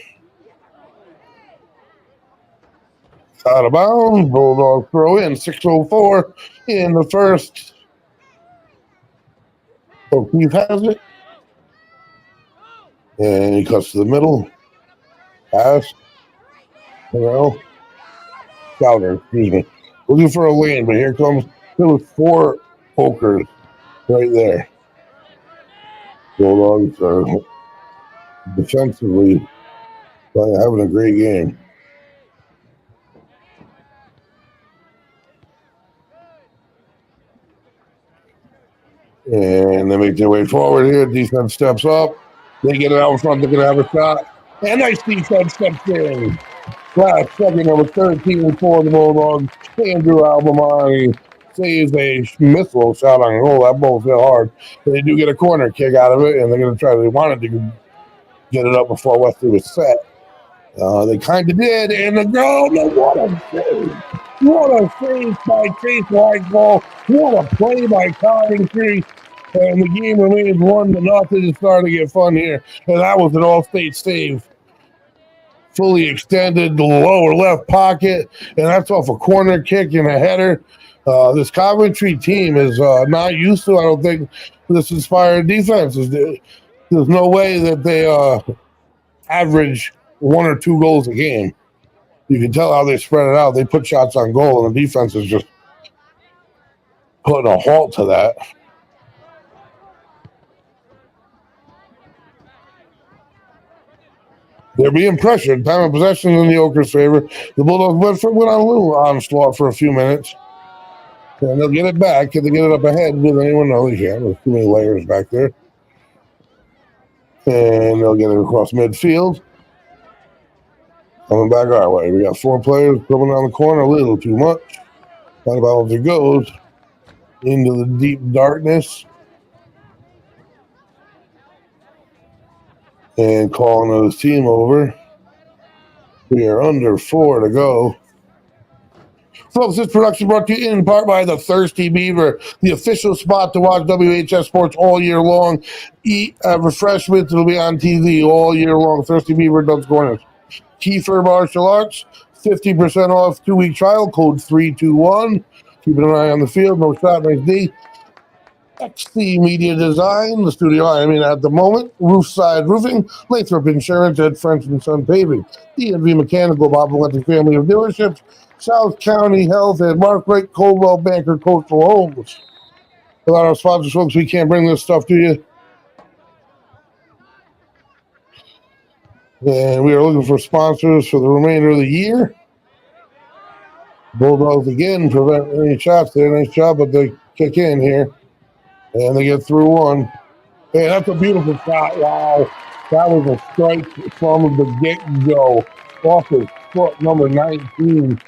Out of bounds, Bulldogs throw in 6:04 in the first. O'Keefe has it. And he cuts to the middle. Pass. Souter, excuse me. Looking for a lane, but here was 4 pokers right there. Bulldogs are defensively having a great game. And they make their way forward here. Defense steps up. They get it out in front. They're going to have a shot. And nice defense steps in. Last second, number 13 for the Bulldogs. Andrew Albamani saves a missile shot on goal. That ball fell hard. But they do get a corner kick out of it, and they're going to try. They wanted to get it up before Wesley was set. They kind of did. And the goal. No, what a save. What a save by Chase Whiteball. What a play by Coventry. And the game remains 1-0. It's starting to get fun here. And that was an all-state save. Fully extended the lower left pocket. And that's off a corner kick and a header. This Coventry team is not used to, I don't think, this inspired defense. There's no way that they average 1 or 2 goals a game. You can tell how they spread it out. They put shots on goal, and the defense is just putting a halt to that. They're being pressured. Time of possession in the Ochre's favor. The Bulldogs went on a little onslaught for a few minutes. And they'll get it back. Can they get it up ahead? Will anyone know? They can't. There's too many layers back there. And they'll get it across midfield. Coming back our way. We got 4 players coming down the corner. A little too much. Not about as it goes. Into the deep darkness. And calling his team over. We are under 4 to go. Folks, this production brought to you in part by the Thirsty Beaver, the official spot to watch WHS sports all year long. Eat refreshments. It'll be on TV all year long. Thirsty Beaver does corners. Kiefer Martial Arts, 50% off 2-week trial, code 321. Keeping an eye on the field. No shot, nice D. XC Media Design, the studio I'm in at the moment. Roofside Roofing, Lathrop Insurance, Ed French and Son Paving, D&V Mechanical, Bob Valenti Family of Dealerships, South County Health, and Mark Wright, Coldwell Banker, Coastal Homes. Without our sponsors, folks, we can't bring this stuff to you. And we are looking for sponsors for the remainder of the year. Bulldogs again prevent any shots there. Nice job, but they kick in here. And they get through one. Hey, that's a beautiful shot. Wow. That was a strike from the get-go. Off his foot, number 19.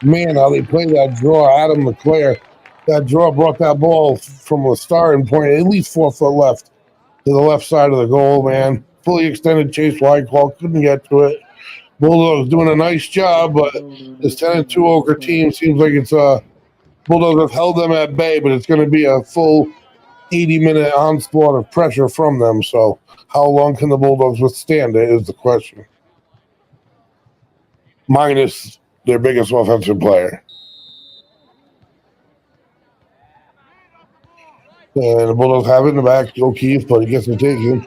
Man, how they play that draw. Adam LeClaire. That draw brought that ball from the starting point, at least 4 foot left to the left side of the goal, man. Fully extended chase wide call. Couldn't get to it. Bulldogs doing a nice job, but this 10-2 Ochre team seems like it's Bulldogs have held them at bay, but it's going to be a full 80-minute onslaught of pressure from them. So how long can the Bulldogs withstand it is the question. Minus their biggest offensive player. And the Bulldogs have it in the back. O'Keefe, but he gets it taken.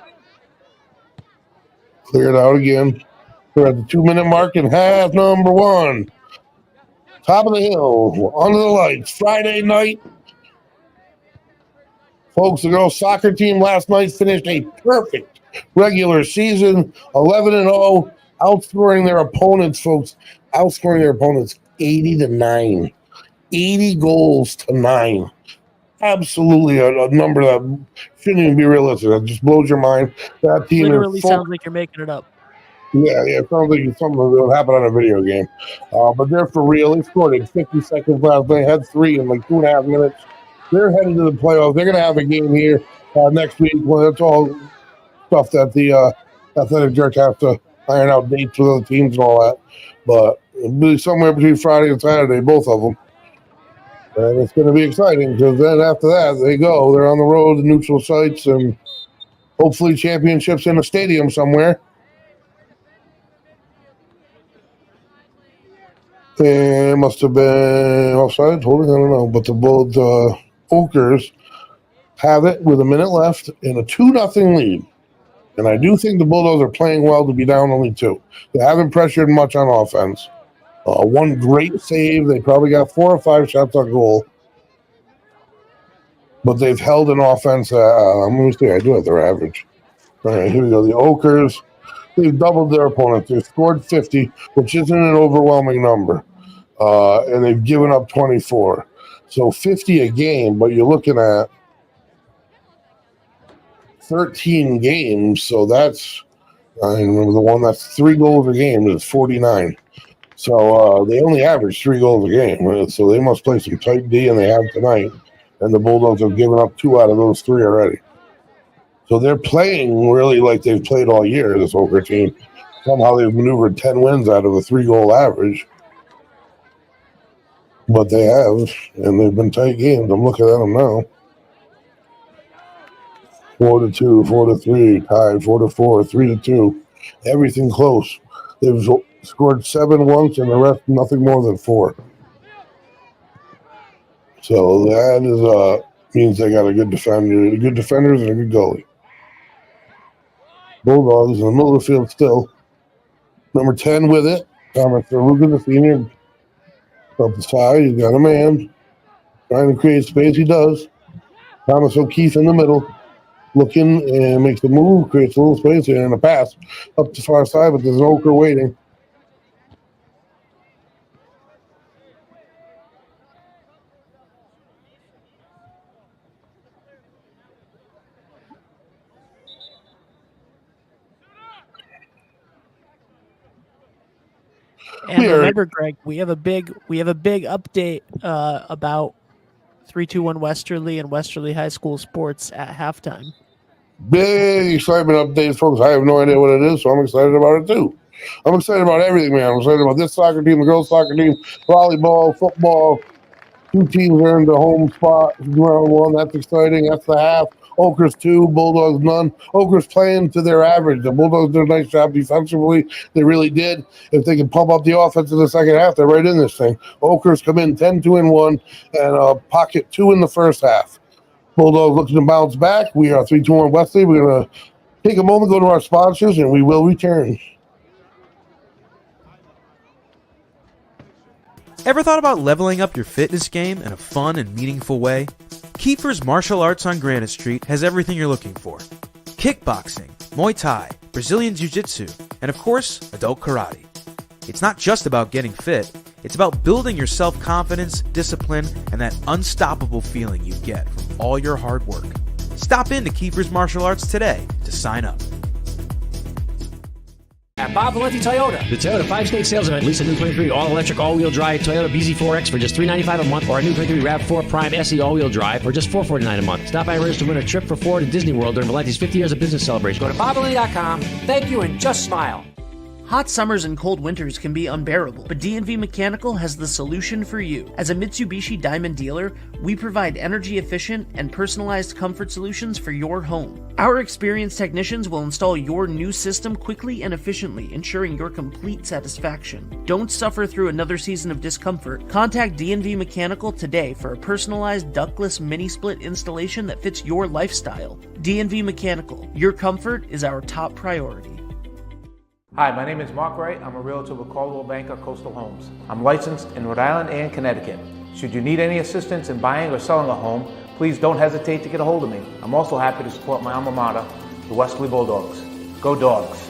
Cleared out again. We're at the 2-minute mark in half number 1. Top of the hill, under the lights, Friday night. Folks, the girls' soccer team last night finished a perfect regular season, 11-0, outscoring their opponents, folks. Outscoring their opponents 80-9. 80 goals to 9. Absolutely a number that shouldn't even be realistic. That just blows your mind. That team literally sounds like you're making it up. Yeah, it sounds like something that would happen on a video game. But they're for real. They scored in 50 seconds last night, had 3 in like 2.5 minutes. They're headed to the playoffs. They're going to have a game here next week. Well, that's all stuff that the athletic director has to iron out dates with other teams and all that. But it'll be somewhere between Friday and Saturday, both of them. And it's going to be exciting because then after that, they're on the road to neutral sites and hopefully championships in a stadium somewhere. It must have been offside, holding, I don't know. But the Ochres have it with a minute left in a 2-0 lead. And I do think the Bulldogs are playing well to be down only 2. They haven't pressured much on offense. One great save. They probably got 4 or 5 shots on goal. But they've held an offense. Let me see. I do have their average. All right, here we go. The Ochres, they've doubled their opponents. They've scored 50, which isn't an overwhelming number. And they've given up 24. So 50 a game, but you're looking at 13 games. So that's, I remember the one that's 3 goals a game is 49. So they only average 3 goals a game. So they must play some tight D, and they have tonight. And the Bulldogs have given up 2 out of those 3 already. So they're playing really like they've played all year, this Ochre team. Somehow they've maneuvered 10 wins out of a 3-goal average. But they have, and they've been tight games. I'm looking at them now. 4-2, 4-3, tied, 4-4, 3-2. Everything close. They've scored 7 once, and the rest nothing more than 4. So that is means they got a good defender, good defenders, and a good goalie. Bulldogs in the middle of the field still. Number 10 with it. Thomas Ruger, the senior, up the side. He's got a man trying to create space. He does. Thomas O'Keefe in the middle, looking and makes the move, creates a little space here and a pass up the far side, but there's an Oker waiting. And remember, Greg, we have a big update about 321 Westerly and Westerly High School sports at halftime. Big excitement updates, folks. I have no idea what it is, so I'm excited about it too. I'm excited about everything, man. I'm excited about this soccer team, the girls' soccer team, volleyball, football. 2 teams are in the home spot. Round 1, that's exciting. That's the half. Oker's 2, Bulldogs none. Oker's playing to their average. The Bulldogs did a nice job defensively. They really did. If they can pump up the offense in the second half, they're right in this thing. Oker's come in 10-2-1 and pocket 2 in the first half. Bulldogs looking to bounce back. We are 3-2-1 Wesley. We're going to take a moment, go to our sponsors, and we will return. Ever thought about leveling up your fitness game in a fun and meaningful way? Kiefer's Martial Arts on Granite Street has everything you're looking for. Kickboxing, Muay Thai, Brazilian Jiu-Jitsu, and of course, adult karate. It's not just about getting fit, it's about building your self-confidence, discipline, and that unstoppable feeling you get from all your hard work. Stop into Kiefer's Martial Arts today to sign up. At Bob Valenti Toyota, the Toyota 5-state sales event. Lease a new 23 all-electric, all-wheel drive Toyota BZ4X for just $395 a month, or a new 23 RAV4 Prime SE all-wheel drive for just $449 a month. Stop by and register to win a trip for 4 to Disney World during Valenti's 50 years of business celebration. Go to BobValenti.com. Thank you, and just smile. Hot summers and cold winters can be unbearable, but D&V Mechanical has the solution for you. As a Mitsubishi Diamond dealer, we provide energy-efficient and personalized comfort solutions for your home. Our experienced technicians will install your new system quickly and efficiently, ensuring your complete satisfaction. Don't suffer through another season of discomfort. Contact D&V Mechanical today for a personalized ductless mini-split installation that fits your lifestyle. D&V Mechanical, your comfort is our top priority. Hi, my name is Mark Wright. I'm a realtor with Caldwell Banker Coastal Homes. I'm licensed in Rhode Island and Connecticut. Should you need any assistance in buying or selling a home, please don't hesitate to get a hold of me. I'm also happy to support my alma mater, the Westerly Bulldogs. Go Dogs!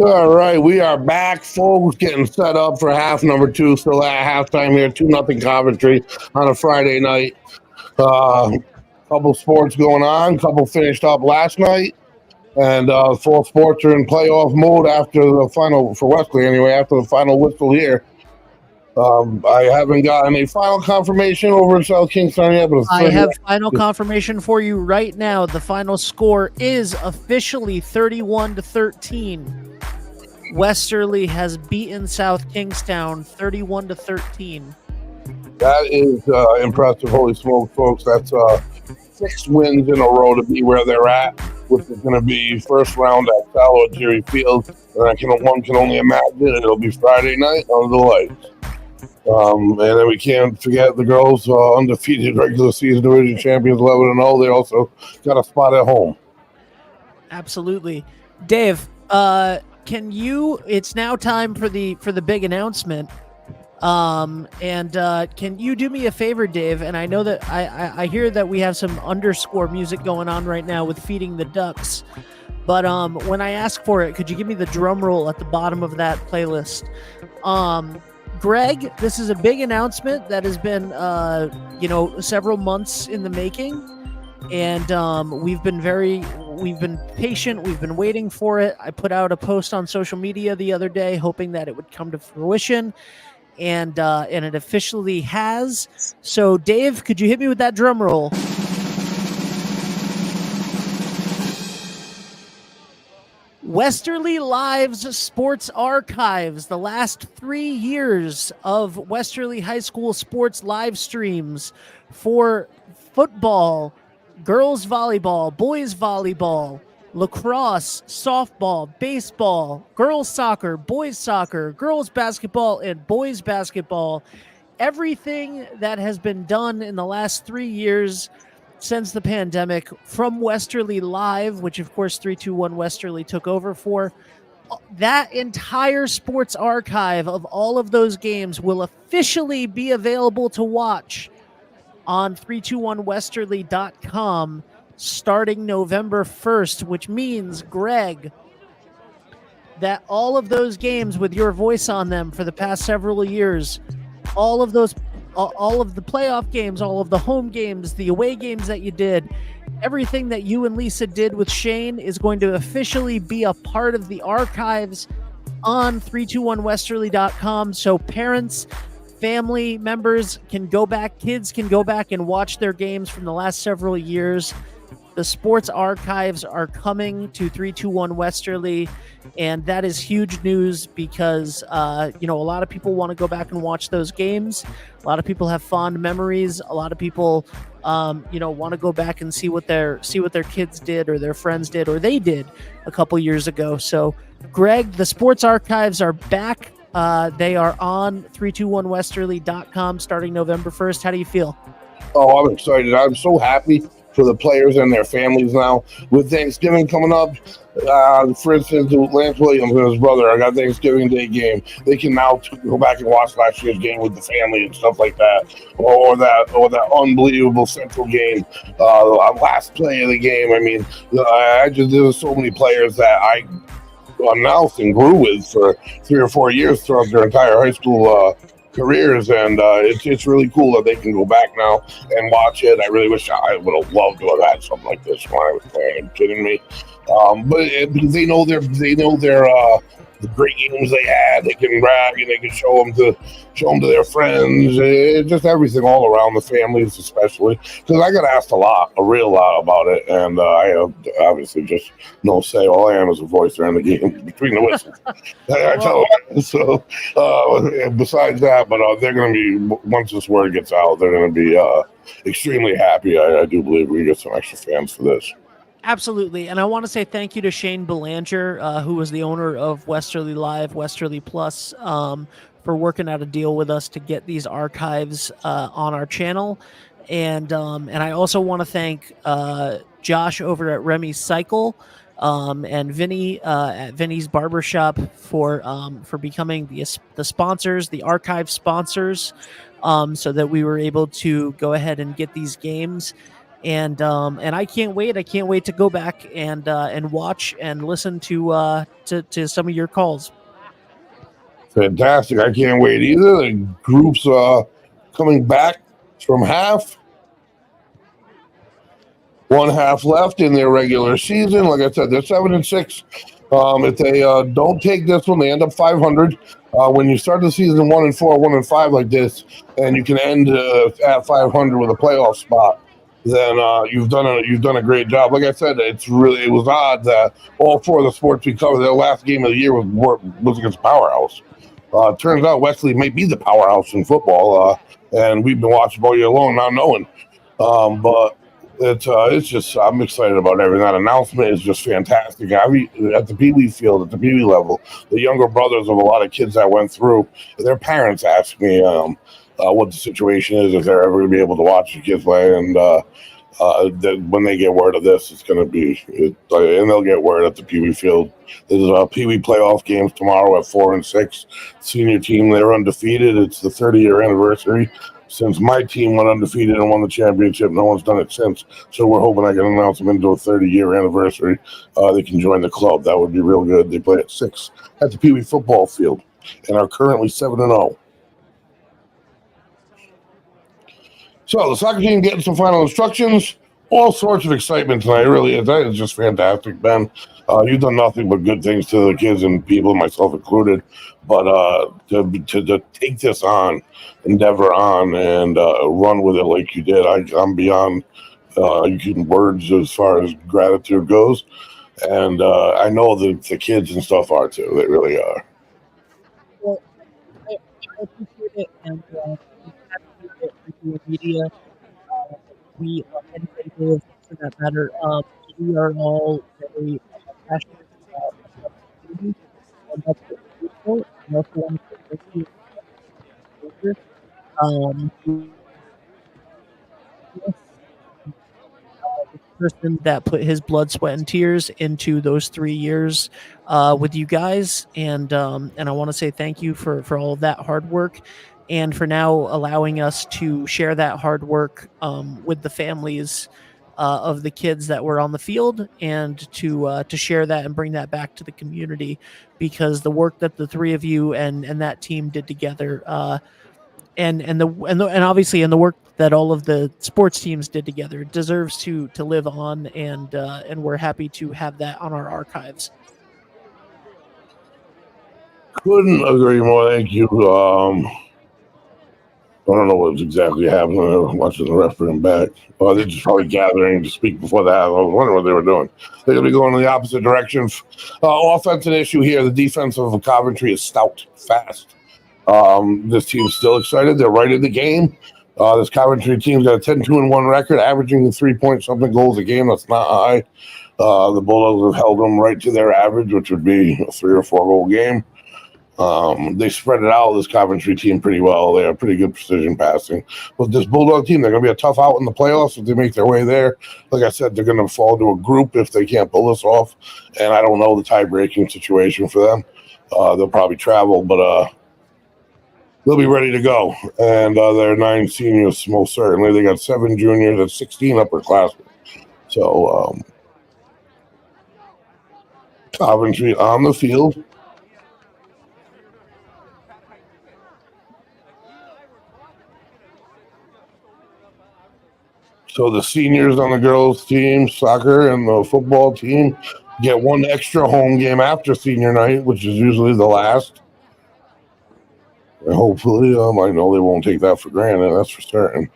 All right, we are back, folks, getting set up for half number 2. Still at halftime here, 2-0 Coventry on a Friday night. Couple sports going on, couple finished up last night, and full sports are in playoff mode after the final, for Wesley anyway, after the final whistle here. I haven't gotten a final confirmation over in South Kingston yet, but I have final confirmation for you right now. The final score is officially 31-13. Westerly has beaten South Kingstown 31-13. That is impressive. Holy smoke, folks. That's 6 wins in a row to be where they're at, which is going to be first round at Sallow at Jerry Field. And one can only imagine it'll be Friday night under the lights. And then we can't forget the girls, undefeated regular season division champions, 11-0. They also got a spot at home. Absolutely. Dave, it's now time for the big announcement. Can you do me a favor, Dave? And I know that I hear that we have some underscore music going on right now with Feeding the Ducks. But when I ask for it, could you give me the drum roll at the bottom of that playlist? Greg, this is a big announcement that has been, several months in the making. And we've been patient. We've been waiting for it. I put out a post on social media the other day, hoping that it would come to fruition. And it officially has. So, Dave, could you hit me with that drum roll? Westerly Live's Sports Archives, the last 3 years of Westerly High School sports live streams for football, girls volleyball, boys volleyball, lacrosse, softball, baseball, girls soccer, boys basketball, and boys basketball. everything that has been done in the last 3 years since the pandemic from Westerly Live, which of course 321 Westerly took over for, that entire sports archive of all of those games will officially be available to watch on 321westerly.com starting November 1st, which means, Greg, that all of those games with your voice on them for the past several years, all of the playoff games, all of the home games, the away games that you did, everything that you and Lisa did with Shane is going to officially be a part of the archives on 321westerly.com. So parents, family members can go back, kids can go back and watch their games from the last several years. The sports archives are coming to 321 Westerly, and that is huge news because, a lot of people want to go back and watch those games. A lot of people have fond memories. A lot of people, want to go back and see what their kids did or their friends did or they did a couple years ago. So, Greg, the sports archives are back. They are on 321westerly.com starting November 1st. How do you feel? Oh, I'm excited. I'm so happy for the players and their families now. With Thanksgiving coming up, for instance, Lance Williams and his brother, I got Thanksgiving Day game. They can now go back and watch last year's game with the family and stuff like that, or that unbelievable Central game, last play of the game. I mean, there's so many players that I announced and grew with for 3 or 4 years throughout their entire high school careers, and it's really cool that they can go back now and watch it. I really wish I would have loved to have had something like this when I was playing. Are you kidding me? Because they know their the great games they had, they can brag and they can show them to their friends. Just everything all around, the families especially. Because I got asked a real lot about it, and I have obviously just no say. All I am is a voice during the game between the whistles. I tell them. So besides that, but they're going to be, once this word gets out, they're going to be extremely happy. I do believe we get some extra fans for this. Absolutely. And I want to say thank you to Shane Belanger, who was the owner of Westerly Live, Westerly Plus, for working out a deal with us to get these archives on our channel. And I also want to thank Josh over at Remy's Cycle and Vinny at Vinny's Barbershop for becoming the sponsors, the archive sponsors, so that we were able to go ahead and get these games. And I can't wait. I can't wait to go back and watch and listen to some of your calls. Fantastic! I can't wait either. The group's coming back from half. One half left in their regular season. Like I said, they're 7-6. If they don't take this one, they end up 500. When you start the season 1-4, 1-5 like this, and you can end at 500 with a playoff spot, then you've done a great job. Like I said, it was odd that all 4 of the sports we covered, their last game of the year was against Powerhouse. Turns out Wesley may be the powerhouse in football, and we've been watching all year long, not knowing. But it's just, I'm excited about everything. That announcement is just fantastic. At the Pee Wee field, at the Pee Wee level, the younger brothers of a lot of kids that went through, their parents asked me what the situation is, if they're ever going to be able to watch the kids play, and when they get word of this, it's going to be, and they'll get word at the Pee Wee field. There's Pee Wee playoff games tomorrow at 4-6. Senior team, they're undefeated. It's the 30-year anniversary since my team went undefeated and won the championship. No one's done it since, so we're hoping I can announce them into a 30-year anniversary. They can join the club. That would be real good. They play at 6 at the Pee Wee football field and are currently 7-0. So the soccer team getting some final instructions. All sorts of excitement tonight. Really is. That is just fantastic, Ben. You've done nothing but good things to the kids and people, myself included. But to take this endeavor on, and run with it like you did, I'm beyond words as far as gratitude goes. And I know that the kids and stuff are too. They really are. Well, I appreciate it, and media. We and for that matter, we are all very passionate about community, and that's what we want. We also want to thank you. Person that put his blood, sweat, and tears into those 3 years with you guys, and I want to say thank you for all of that hard work, and for now allowing us to share that hard work with the families of the kids that were on the field, and to share that and bring that back to the community, because the work that the three of you and that team did together, and obviously, and the work that all of the sports teams did together, deserves to live on, and we're happy to have that on our archives. Couldn't agree more. Thank you. I don't know what's exactly happening. I was watching the ref bring him back. They're just probably gathering to speak before that. I was wondering what they were doing. They're going to be going in the opposite direction. Offensive issue here. The defense of Coventry is stout, fast. This team's still excited. They're right in the game. This Coventry team's got a 10-2-1 record, averaging 3-point-something goals a game. That's not high. The Bulldogs have held them right to their average, which would be a 3 or 4 goal game. They spread it out, this Coventry team, pretty well. They have pretty good precision passing. But this Bulldog team, they're going to be a tough out in the playoffs if they make their way there. Like I said, they're going to fall to a group if they can't pull this off. And I don't know the tie-breaking situation for them. They'll probably travel, but they'll be ready to go. And they're 9 seniors, most certainly. They got 7 juniors and 16 upperclassmen. So Coventry on the field. So the seniors on the girls' team, soccer, and the football team get one extra home game after senior night, which is usually the last. And hopefully, I know they won't take that for granted, that's for certain.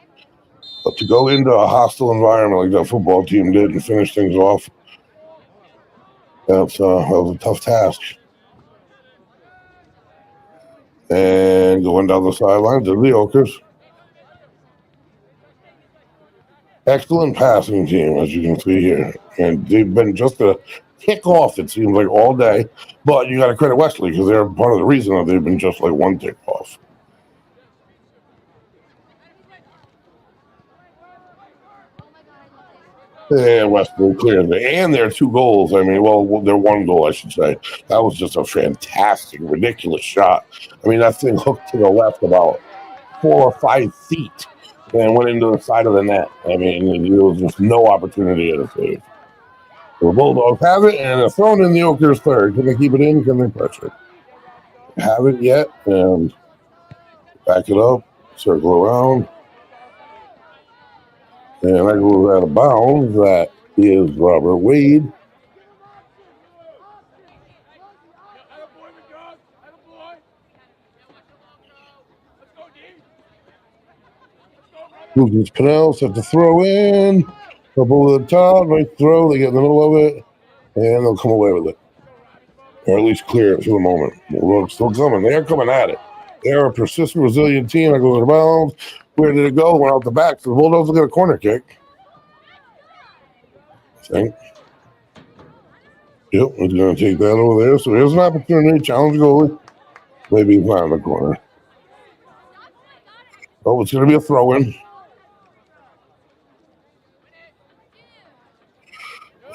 But to go into a hostile environment like that football team did and finish things off, that was a tough task. And going down the sidelines are the Okers. Excellent passing team, as you can see here. And they've been just a tick-off, it seems like, all day. But you got to credit Westerly, because they're part of the reason that they've been just like one tick-off. And Westerly cleared it. And their 2 goals, their 1 goal, I should say. That was just a fantastic, ridiculous shot. That thing hooked to the left about 4 or 5 feet. And went into the side of the net. There was just no opportunity at a save. The Bulldogs have it, and they're thrown in the Okers third. Can they keep it in? Can they pressure? Haven't yet, and back it up, circle around. And that goes out of bounds. That is Robert Wade. Lucas Pennell set to throw in. Couple of the top, nice throw. They get in the middle of it, and they'll come away with it. Or at least clear it for the moment. Bulldogs still coming. They are coming at it. They're a persistent, resilient team. I go to the bounds. Where did it go? Went out the back. So the Bulldogs will get a corner kick. I think. Yep, he's going to take that over there. So here's an opportunity. Challenge goalie. Maybe he's not in the corner. Oh, it's going to be a throw-in.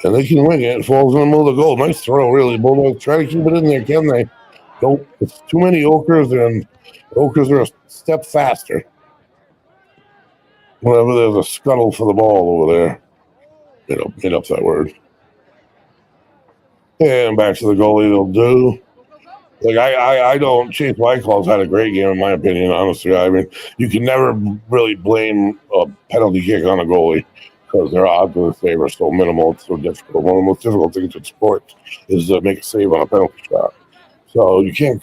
And they can wing it. It falls in the middle of the goal. Nice throw, really. Bulldogs try to keep it in there, can they? Nope. It's too many Okers, and Okers are a step faster. Whenever there's a scuttle for the ball over there. Get up that word. And back to the goalie, they'll do. I don't. Chase Whiteclaw's had a great game, in my opinion, honestly. You can never really blame a penalty kick on a goalie, because their odds of the save are so minimal. It's so difficult. One of the most difficult things in sports is to make a save on a penalty shot. So you can't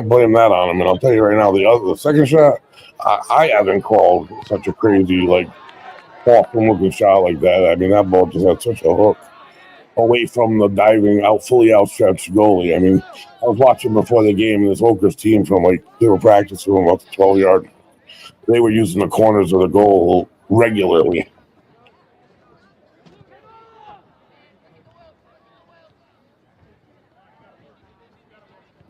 blame that on him. And I'll tell you right now, the second shot, I haven't called such a crazy, awful looking shot like that. That ball just had such a hook away from the diving, fully outstretched goalie. I was watching before the game, and this Okers team they were practicing about the 12-yard. They were using the corners of the goal regularly.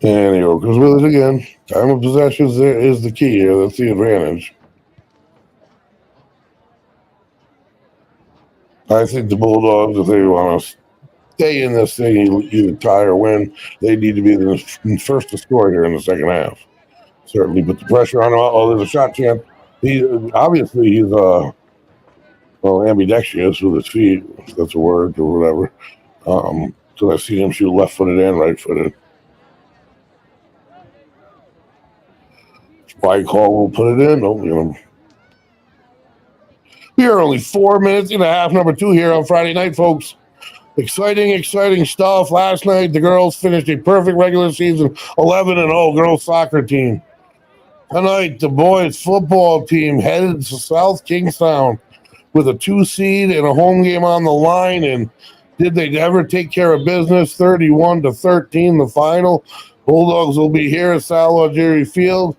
And the Okers with it again. Time of possession is the key here. That's the advantage. I think the Bulldogs, if they want to stay in this thing, either tie or win, they need to be the first to score here in the second half. Certainly put the pressure on him. Oh, there's a shot chance. He's ambidextrous with his feet, if that's a word or whatever. So I've seen him shoot left-footed and right-footed. White call will put it in. We are only 4 minutes and a half, number 2 here on Friday night, folks. Exciting stuff. Last night, the girls finished a perfect regular season 11-0 girls soccer team. Tonight, the boys football team headed to South Kingstown with a 2 seed and a home game on the line. And did they ever take care of business? 31-13, the final. Bulldogs will be here at Salvatore Field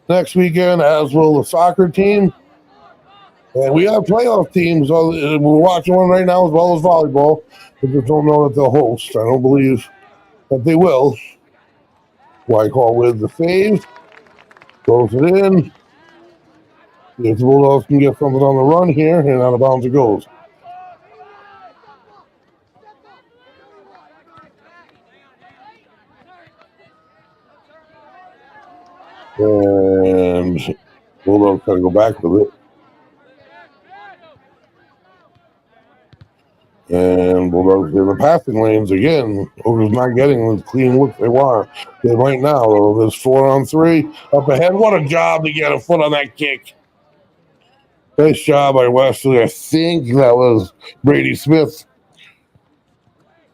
next weekend, as will the soccer team. And we have playoff teams. We're watching one right now as well as volleyball. We just don't know that they'll host. I don't believe that they will. Whitehall with the save. Throws it in. If the Bulldogs can get something on the run here, and out of bounds it goes. And Bulldogs got to go back with it. And Bulldogs in the passing lanes again. Ogre's not getting the clean look they want. They right now, though. There's 4-on-3 up ahead. What a job to get a foot on that kick. Nice job by Westerly. I think that was Brady Smith.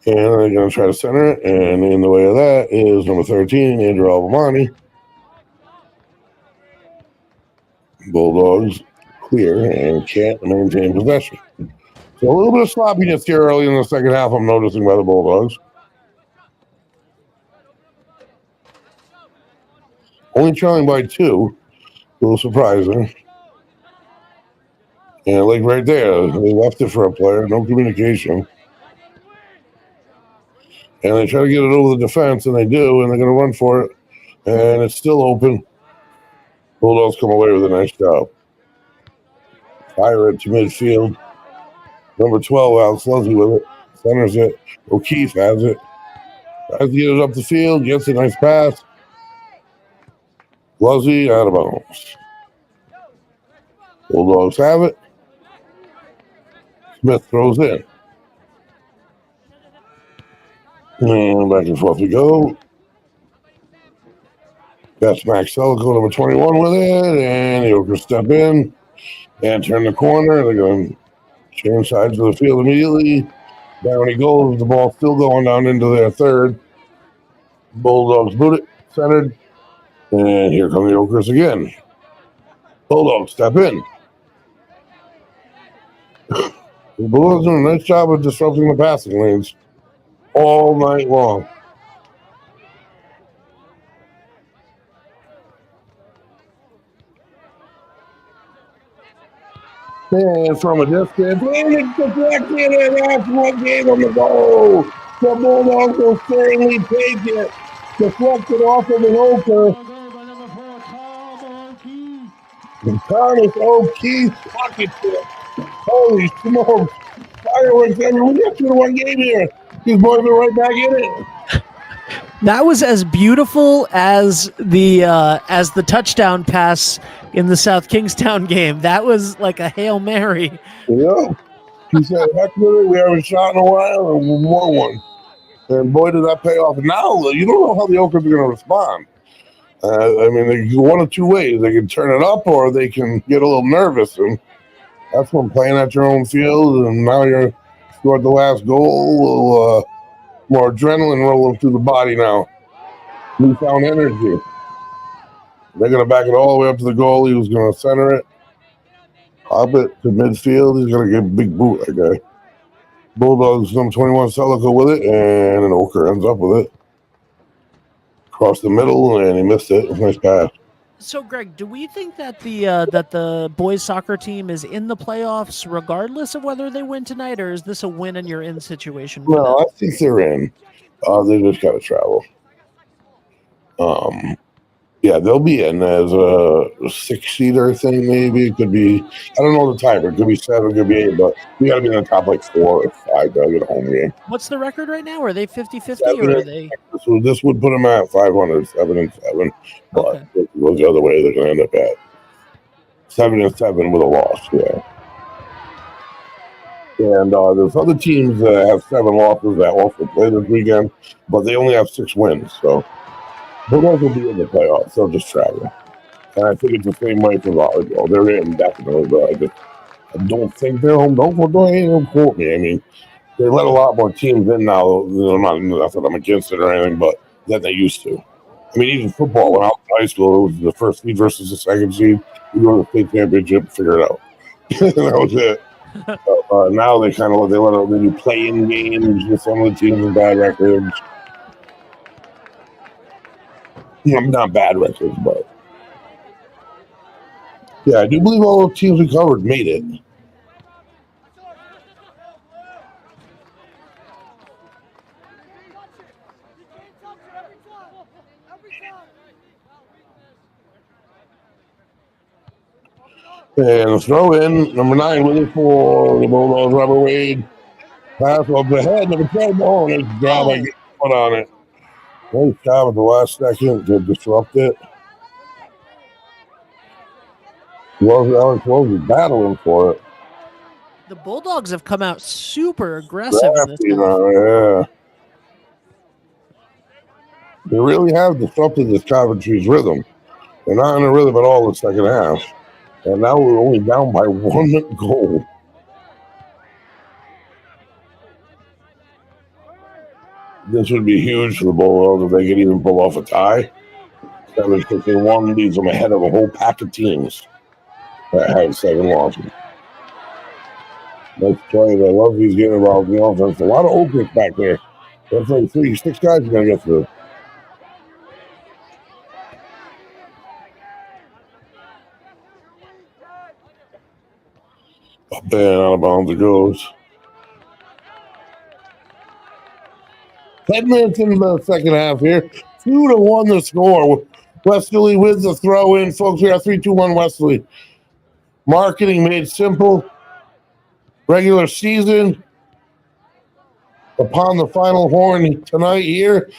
And they're going to try to center it. And in the way of that is number 13, Andrew Albamani. Bulldogs clear and can't maintain possession. So a little bit of sloppiness here early in the second half, I'm noticing by the Bulldogs. Only trailing by 2. A little surprising. And like right there, they left it for a player. No communication. And they try to get it over the defense, and they do, and they're going to run for it. And it's still open. Bulldogs come away with a nice job. Fire it to midfield. Number 12, Alex Leslie with it. Centers it. O'Keefe has it. Tries to get it up the field. Gets a nice pass. Leslie out of bounds. Bulldogs have it. Smith throws in. And back and forth we go. That's Max Selico, number 21 with it. And the Okers step in and turn the corner. They're going to change sides of the field immediately. Down he goes. The ball still going down into their third. Bulldogs boot it. Centered. And here come the Okers again. Bulldogs step in. The Bulldogs doing a nice job of disrupting the passing lanes all night long. And from a distance, and it's deflected, and that's what gave them the goal. The Bulldogs will certainly take it. Deflected off of an Oker. And Thomas O'Keefe pockets it. Holy smokes. Fireworks everywhere. We got 2-1 game here. These boys are right back in it. That was as beautiful as the touchdown pass in the South Kingstown game. That was like a Hail Mary. Yeah. He said, heck with it. We haven't shot in a while, and we won one. And boy, did that pay off. And now, you don't know how the Okers are going to respond. I mean, they can go one of 2 ways. They can turn it up, or they can get a little nervous. And that's when playing at your own field, and now you're scored the last goal. More adrenaline rolling through the body now. Newfound energy. They're going to back it all the way up to the goal. He was going to center it. Hop it to midfield. He's going to get a big boot, that guy. Bulldogs, number 21, Selico with it, and an Oker ends up with it. Across the middle, and he missed it. Nice pass. So, Greg, do we think that the boys soccer team is in the playoffs regardless of whether they win tonight, or is this a win and you're in situation? No, I think they're in. They just got to travel. Yeah, they'll be in as a 6-seater thing, maybe. It could be, I don't know the timer. It could be 7, could be 8, but we got to be in the top like 4 or 5 to get a home game. What's the record right now? Are they 50-50 or are they? So this would put them at 500, 7-7. But Okay. if it goes the other way, they're going to end up at 7-7 with a loss. Yeah. And there's other teams that have 7 losses that also play this weekend, but they only have 6 wins. So Bulldogs will be in the playoffs. They'll just travel. And I think it's the same way for volleyball. They're in definitely, but I don't think they're home. Don't quote me. I mean, they let a lot more teams in now. Not that I'm against it or anything, but than they used to. I mean, even football, when I was in high school, it was the first seed versus the second seed. You go to the state championship, figure it out. That was it. Now they kind of they do play-in games with some of the teams with bad records. Not bad records, but yeah, I do believe all the teams we covered made it. And throw in number 9 with it for the Bulldogs, Robert Wade. Pass off the head, number 12. Oh, nice job. I get put on it. Nice job at the last second to disrupt it. Alex Wells is battling for it. The Bulldogs have come out super aggressive in this half. Yeah. They really have disrupted this Coventry's rhythm. They're not in a rhythm at all in the second half. And now we're only down by 1 goal. This would be huge for the Bulldogs if they could even pull off a tie. 7-1 leaves them ahead of a whole pack of teams that have 7 losses. Nice play. I love these getting involved in the offense. A lot of openings back there. That's like 6 guys are going to get through. Up and out of bounds it goes. 10 minutes into the second half here. 2-1 the score. Westerly with the throw in, folks. We got 3-2-1 Westerly. Marketing made simple. Regular season upon the final horn tonight here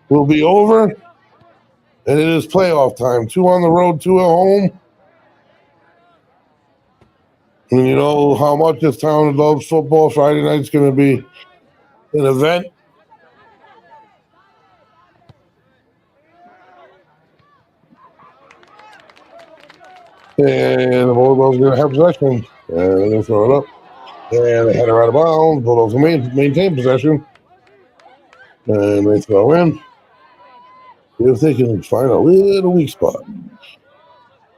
will be over. And it is playoff time. 2 on the road, 2 at home. And you know how much this town loves football. Friday night's going to be an event. And the Bulldogs are going to have possession. And they're going to throw it up. And they head her out of bounds. Bulldogs will maintain possession. And they throw in. If they can find a little weak spot.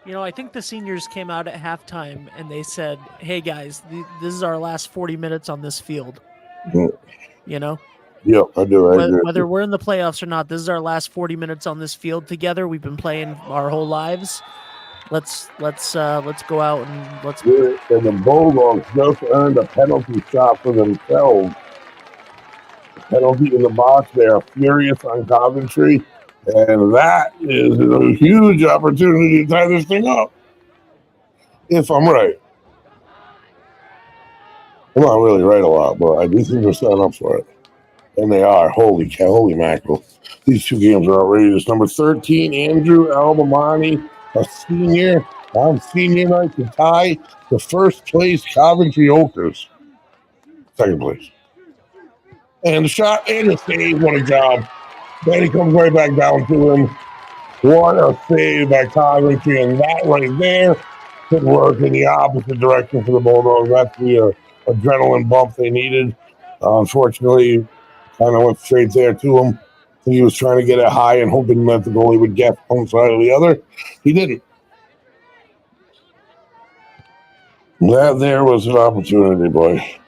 You know, I think the seniors came out at halftime and they said, hey, guys, this is our last 40 minutes on this field. You know? Yeah, I do. Whether we're in the playoffs or not, this is our last 40 minutes on this field together. We've been playing our whole lives. Let's go out and let's. And the Bulldogs just earned a penalty shot for themselves. Penalty in the box. They are furious on Coventry, and that is a huge opportunity to tie this thing up. If I'm right, I'm not really right a lot, but I do think they're setting up for it, and they are. Holy mackerel! These 2 games are outrageous. Number 13, Andrew Albamani, a senior on senior night to tie the first place Coventry Okers. Second place. And the shot and the save. What a job. Then he comes right back down to him. What a save by Coventry. And that right there could work in the opposite direction for the Bulldogs. That's the adrenaline bump they needed. Unfortunately, kind of went straight there to him. I think he was trying to get it high and hoping that the goalie would get one side or the other. He didn't. That there was an opportunity, boy.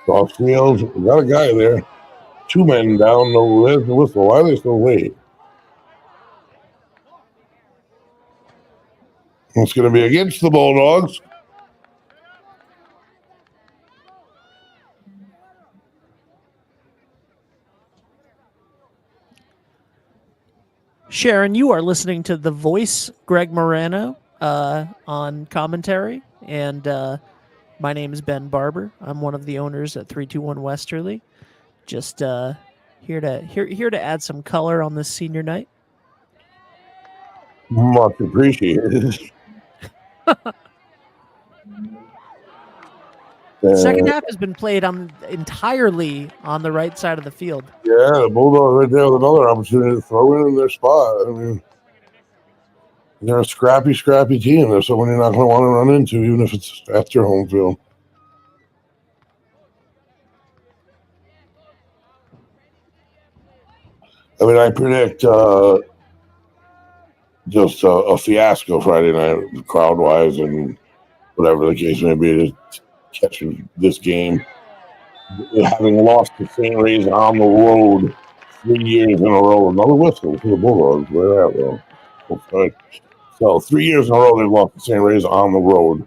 Off field, we got a guy there. 2 men down, no, there's the whistle. Why are they so late? It's going to be against the Bulldogs. Sharon, you are listening to The Voice, Greg Morano, on commentary, and my name is Ben Barber. I'm one of the owners at 321 Westerly. Just here to add some color on this senior night. Much appreciated. Second half has been played entirely on the right side of the field. Yeah, the Bulldogs right there with another opportunity to throw in their spot. I mean, they're a scrappy team. They're someone you're not going to want to run into, even if it's at your home field. I mean, I predict just a fiasco Friday night, crowd-wise, and whatever the case may be, to catch this game. Having lost to St. Ray's on the road 3 years in a row, another whistle for the Bulldogs. Where at, though? Okay. So 3 years in a row, they've lost to St. Ray's on the road.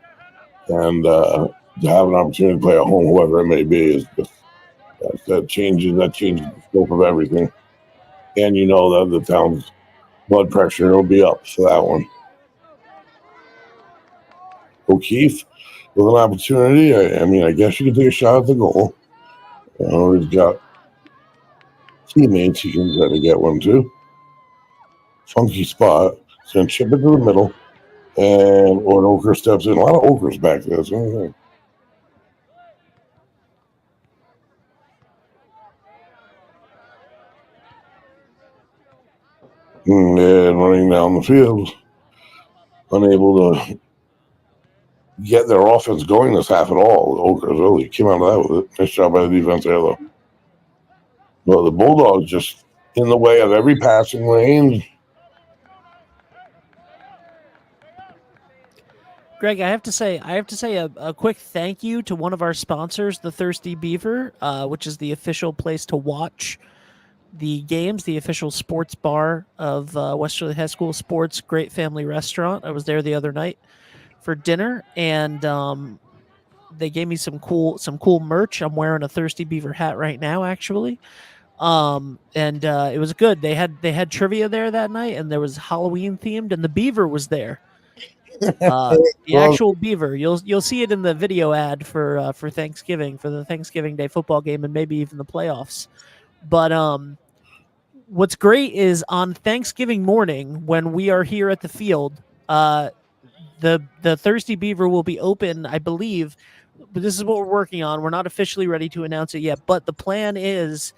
And to have an opportunity to play at home, whoever it may be, is just that changes the scope of everything. And you know that the town's blood pressure will be up for that one. O'Keefe with an opportunity. I mean, I guess you can take a shot at the goal. He's got teammates he can try to get one too. Funky spot. He's going to chip it to the middle. And Ochre steps in. A lot of Ochres back there. So and running down the field, unable to get their offense going this half at all. The Ochres really came out of that with it. Nice job by the defense there, though. But the Bulldogs just in the way of every passing lane. Greg, I have to say a quick thank you to one of our sponsors, the Thirsty Beaver, which is the official place to watch the games, the official sports bar of Westerly High School Sports. Great family restaurant. I was there the other night for dinner, and they gave me some cool merch. I'm wearing a Thirsty Beaver hat right now, actually. And it was good. They had trivia there that night, and there was Halloween themed, and the beaver was there. The actual beaver. You'll see it in the video ad for Thanksgiving, for the Thanksgiving Day football game, and maybe even the playoffs. But what's great is on Thanksgiving morning when we are here at the field, the Thirsty Beaver will be open, I believe. But this is what we're working on. We're not officially ready to announce it yet, but the plan is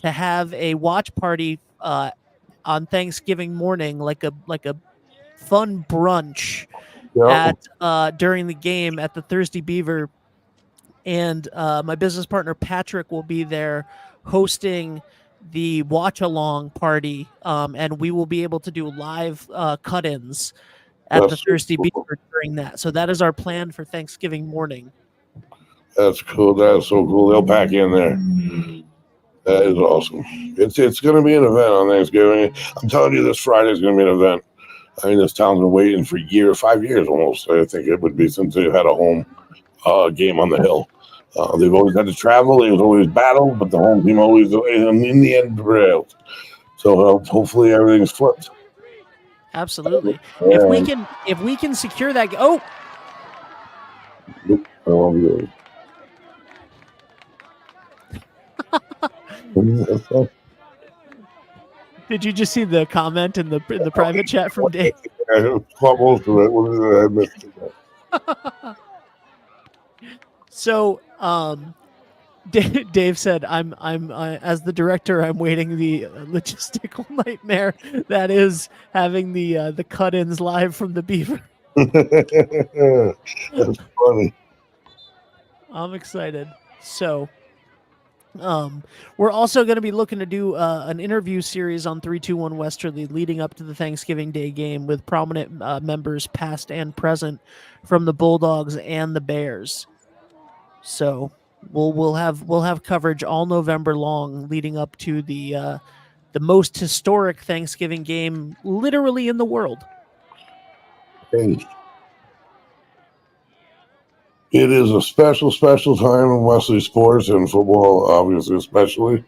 to have a watch party on Thanksgiving morning, like a fun brunch at during the game at the Thirsty Beaver. And my business partner Patrick will be there hosting the watch along party, and we will be able to do live cut-ins at the Thirsty Beaver during that. So that is our plan for Thanksgiving morning. That's cool. That's so cool. They'll pack in there. That is awesome. It's going to be an event on Thanksgiving. I'm telling you, this Friday is going to be an event. I mean, this town's been waiting for 5 years almost. I think it would be since they've had a home game on the hill. They've always had to travel. It was always battle, but the home team always, in the end, prevailed. So hopefully everything's flipped. Absolutely. Yeah. If we can secure that. Oh. I love you. Did you just see the comment in the private chat from Dave? I caught most of it. I missed it. So, Dave said, "I'm as the director, I'm waiting the logistical nightmare that is having the cut-ins live from the Beaver." That's funny. I'm excited. So, we're also going to be looking to do an interview series on 321 Westerly leading up to the Thanksgiving Day game with prominent members, past and present, from the Bulldogs and the Bears. So we'll have coverage all November long, leading up to the most historic Thanksgiving game, literally in the world. Hey. It is a special time in Wesley sports and football, obviously, especially.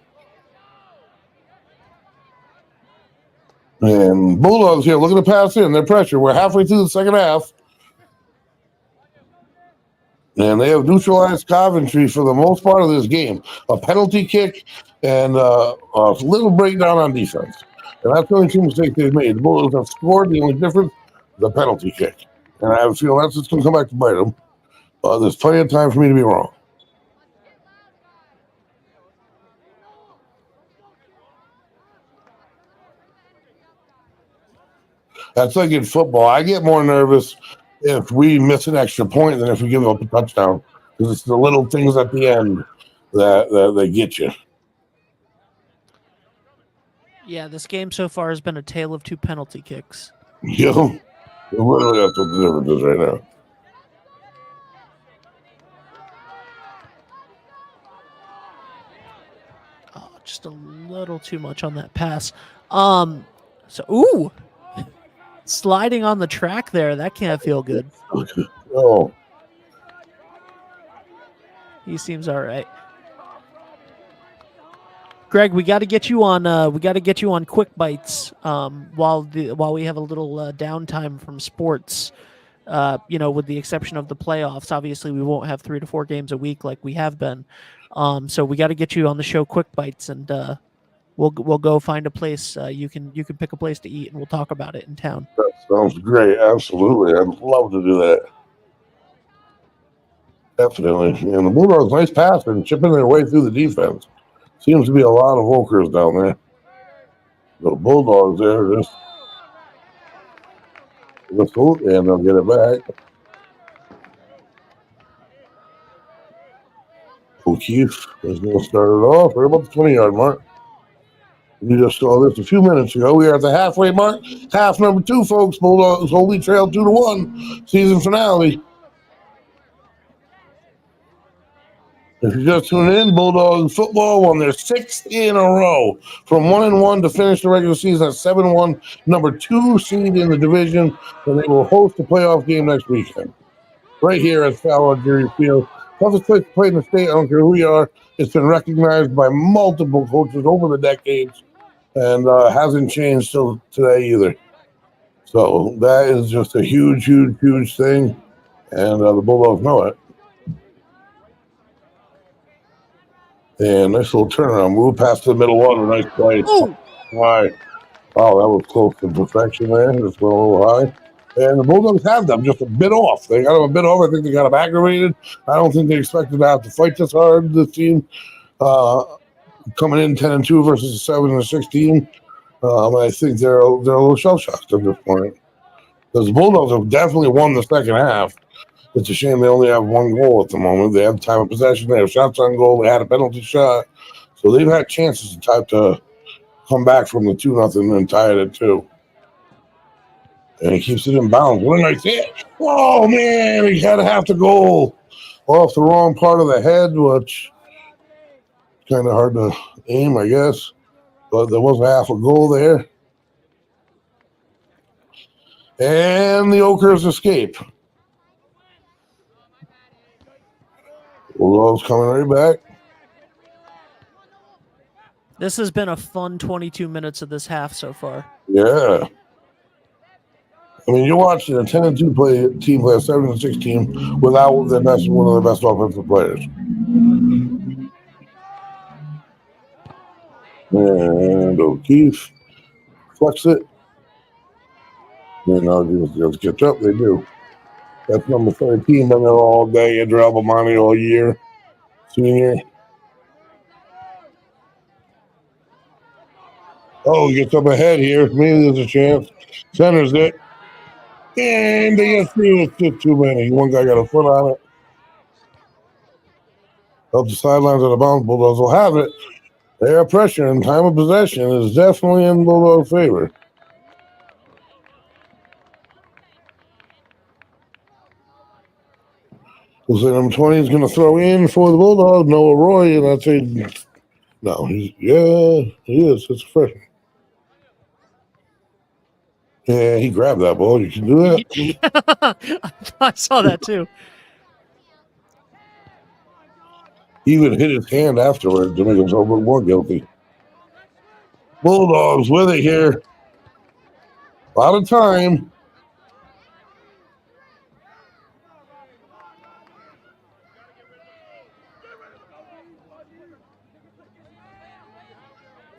And Bulldogs here looking to pass in. Their pressure. We're halfway through the second half. And they have neutralized Coventry for the most part of this game. A penalty kick and a little breakdown on defense. And that's the only two mistakes they've made. The Bulldogs have scored. The only difference, the penalty kick. And I feel that's just going to come back to bite them. There's plenty of time for me to be wrong. That's like in football. I get more nervous if we miss an extra point than if we give up a touchdown. Because it's the little things at the end that they get you. Yeah, this game so far has been a tale of two penalty kicks. Literally that's what the difference is right now. Oh, just a little too much on that pass. Ooh, sliding on the track there. That can't feel good. Oh, He seems all right. Greg, we got to get you on quick bites while we have a little downtime from sports. With the exception of the playoffs, obviously we won't have 3 to 4 games a week like we have been. So we got to get you on the show quick bites, and we'll go find a place. You can pick a place to eat, and we'll talk about it in town. that sounds great. Absolutely. I'd love to do that. Definitely. And the Bulldogs, nice pass and chipping their way through the defense. Seems to be a lot of Okers down there. The Bulldogs there just whistle, and they'll get it back. O'Keefe is going to start it off right about the 20-yard mark. We just saw this a few minutes ago. We are at the halfway mark. Half number 2, folks. Bulldogs only trail 2-1. Season finale. If you're just tuning in, Bulldogs football won their 6th in a row from 1-1 to finish the regular season at 7-1, number 2 seed in the division, and they will host the playoff game next weekend. Right here at Geary Field. Toughest place to play in the state. I don't care who you are. It's been recognized by multiple coaches over the decades and hasn't changed till today either. So that is just a huge, huge, huge thing, and the Bulldogs know it. And nice little turnaround move past the middle one. A nice play. Why? Oh, that was close to perfection there. Just went a little high. And the Bulldogs have them just a bit off. They got them a bit off. I think they got them aggravated. I don't think they expected to have to fight this hard, this team. Coming in 10-2 versus 7-16. I think they're a little shell-shocked at this point. Because the Bulldogs have definitely won the second half. It's a shame they only have 1 goal at the moment. They have time of possession. They have shots on goal. They had a penalty shot. So they've had chances to come back from the 2-0 and tie it at 2. And he keeps it in bounds. What a nice hit. Oh, man. He had to have the goal off the wrong part of the head, which kind of hard to aim, I guess. But there was half a goal there. And the Okers escape. Bulldogs coming right back. This has been a fun 22 minutes of this half so far. Yeah. I mean, you're watching a 10-2 team play a 7-6 without one of the best offensive players. And O'Keefe flex it. And now just catch up. They do. That's number 13. Been there all day. Andrew Albamani all year. Senior. Oh, gets up ahead here. Maybe there's a chance. Centers it. And they get through. It's just too many. One guy got a foot on it. Up the sidelines of the bounce. Bulldogs will have it. They are pressure, and time of possession is definitely in Bulldog's favor. Looks like number 20 is going to throw in for the Bulldogs. Noah Roy, and I'd say, no, he is. It's a freshman. Yeah, he grabbed that ball. You can do that. I saw that too. He even hit his hand afterwards to make himself look more guilty. Bulldogs with it here. A lot of time.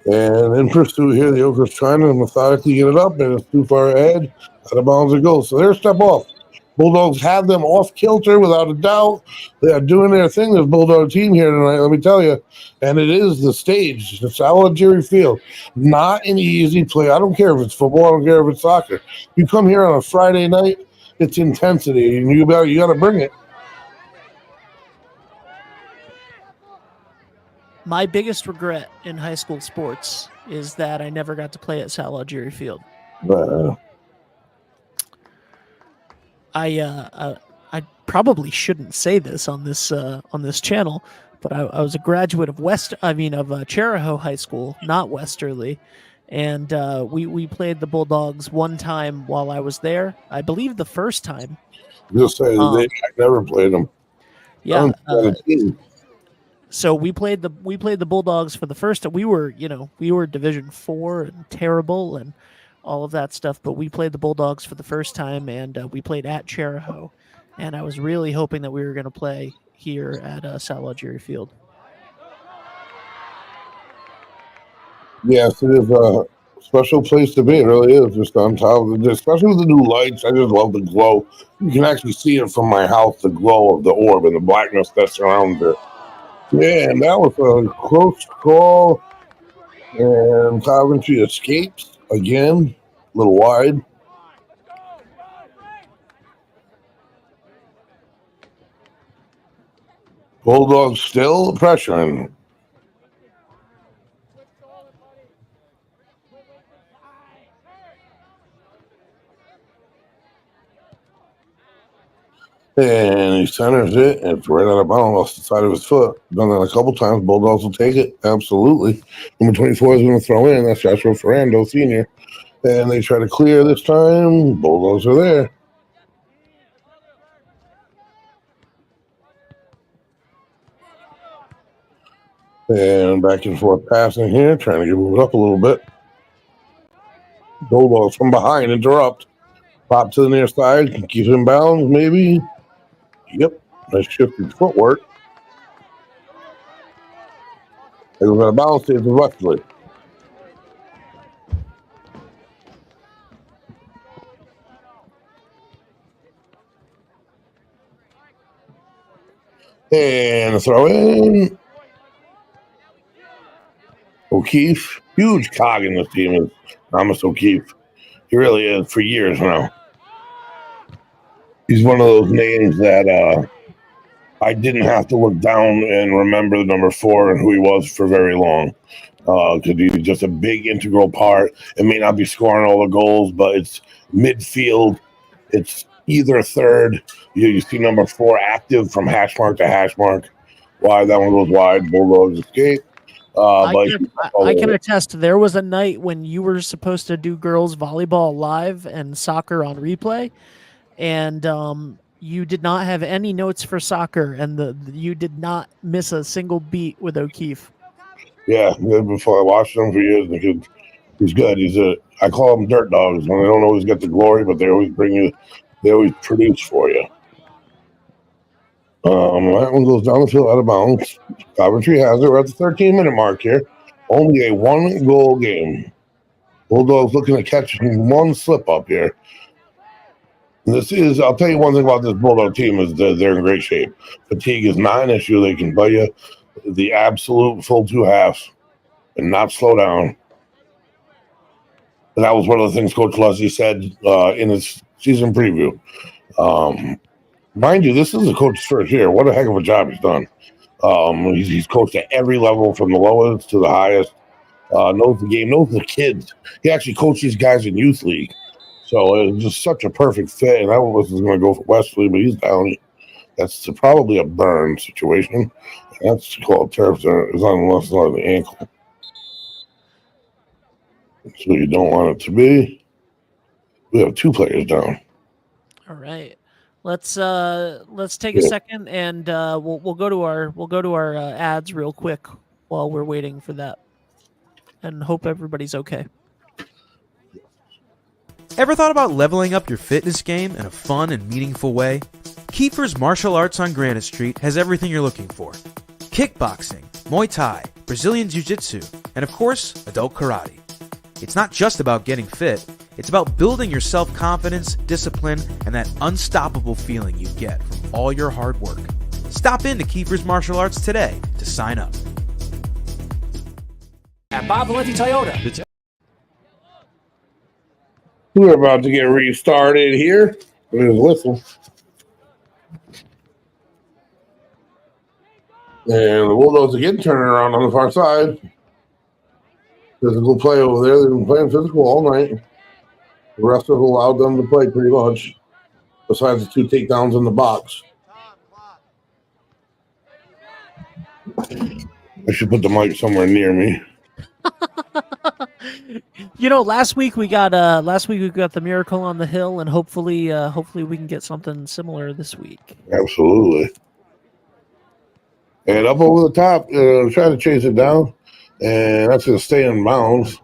And in pursuit here, the Okras trying to methodically get it up, and it's too far ahead. Out of bounds it goes. So they're a step off. Bulldogs have them off kilter without a doubt. They are doing their thing. This Bulldog team here tonight, let me tell you. And it is the stage, the Salad Jerry Field. Not an easy play. I don't care if it's football. I don't care if it's soccer. You come here on a Friday night, it's intensity, and you got to bring it. My biggest regret in high school sports is that I never got to play at Salad Jerry Field. I probably shouldn't say this on this channel, but I was a graduate of Cherahoe High School, not Westerly, and we played the Bulldogs one time while I was there. I believe the first time. Just say I never played them. Yeah. So we played the Bulldogs for the first time. We were Division IV and terrible and all of that stuff, but we played the Bulldogs for the first time, and we played at Cherahoe, and I was really hoping that we were going to play here at Salad Jerry Field. Yes, it is a special place to be. It really is. Just on top of it, especially with the new lights. I just love the glow. You can actually see it from my house, the glow of the orb and the blackness that surrounds it. Yeah, and that was a close call. And Coventry escapes again, a little wide. Bulldogs still pressuring. And he centers it, and it's right out of bounds off the side of his foot. Done that a couple times. Bulldogs will take it. Absolutely. Number 24 is going to throw in. That's Joshua Ferrando, Sr. And they try to clear this time. Bulldogs are there. And back and forth passing here, trying to move it up a little bit. Bulldogs from behind interrupt. Pop to the near side. Keep him bounds, maybe. Yep. Nice shifted footwork. It was out of bounds to Westerly. And a throw in. O'Keefe, huge cog in this team is Thomas O'Keefe. He really is for years now. He's one of those names that I didn't have to look down and remember the number 4 and who he was for very long. Because he's just a big integral part. It may not be scoring all the goals, but it's midfield. It's either third. You see number 4 active from hash mark to hash mark. Wide, that one goes wide. Bulldogs escape. I can attest. There was a night when you were supposed to do girls volleyball live and soccer on replay, and you did not have any notes for soccer, and you did not miss a single beat with O'Keefe. Yeah, before I watched him for years, he's good. I call them dirt dogs. When they don't always get the glory, but they always produce for you. That one goes down the field out of bounds. Coventry has it. We're at the 13-minute mark here. Only a 1-goal game. Bulldogs looking to catch one slip up here. I'll tell you one thing about this Bulldog team is that they're in great shape. Fatigue is not an issue. They can play you the absolute full 2 halves and not slow down. And that was one of the things Coach Leslie said in his season preview. Mind you, this is a coach's first year. What a heck of a job he's done. He's coached at every level from the lowest to the highest. Knows the game, knows the kids. He actually coached these guys in youth league. So it was just such a perfect fit. And I was going to go for Westerly, but he's down. That's probably a burn situation. That's called turf. It's on the left side of the ankle. So you don't want it to be. We have 2 players down. All right. Let's take a second and we'll go to our ads real quick while we're waiting for that, and hope everybody's okay. Ever thought about leveling up your fitness game in a fun and meaningful way? Kiefer's Martial Arts on Granite Street has everything you're looking for. Kickboxing, Muay Thai, Brazilian Jiu-Jitsu, and of course, adult karate. It's not just about getting fit, it's about building your self-confidence, discipline, and that unstoppable feeling you get from all your hard work. Stop into Kiefer's Martial Arts today to sign up. At Bob Valenti Toyota. We're about to get restarted here. There's a whistle. And the Bulldogs again turning around on the far side. Physical play over there. They've been playing physical all night. The rest have allowed them to play pretty much, besides the 2 takedowns in the box. I should put the mic somewhere near me. You know, last week we got the Miracle on the Hill, and hopefully we can get something similar this week. Absolutely. And up over the top, try to chase it down, and that's going to stay in bounds.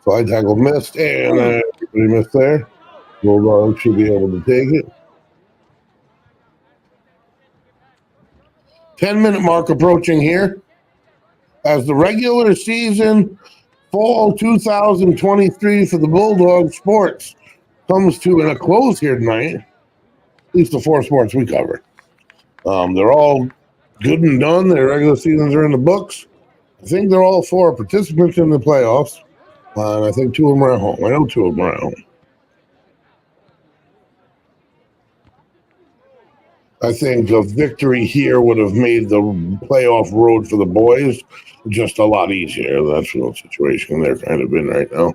Slide tackle missed, and everybody missed there. Bulldog should be able to take it. 10-minute mark approaching here as the regular season fall 2023 for the Bulldog sports comes to a close here tonight. At least the 4 sports we cover. They're all good and done. Their regular seasons are in the books. I think they're all 4 participants in the playoffs. And I think 2 of them are at home. I know 2 of them are at home. I think a victory here would have made the playoff road for the boys just a lot easier. That's the situation they're kind of in right now.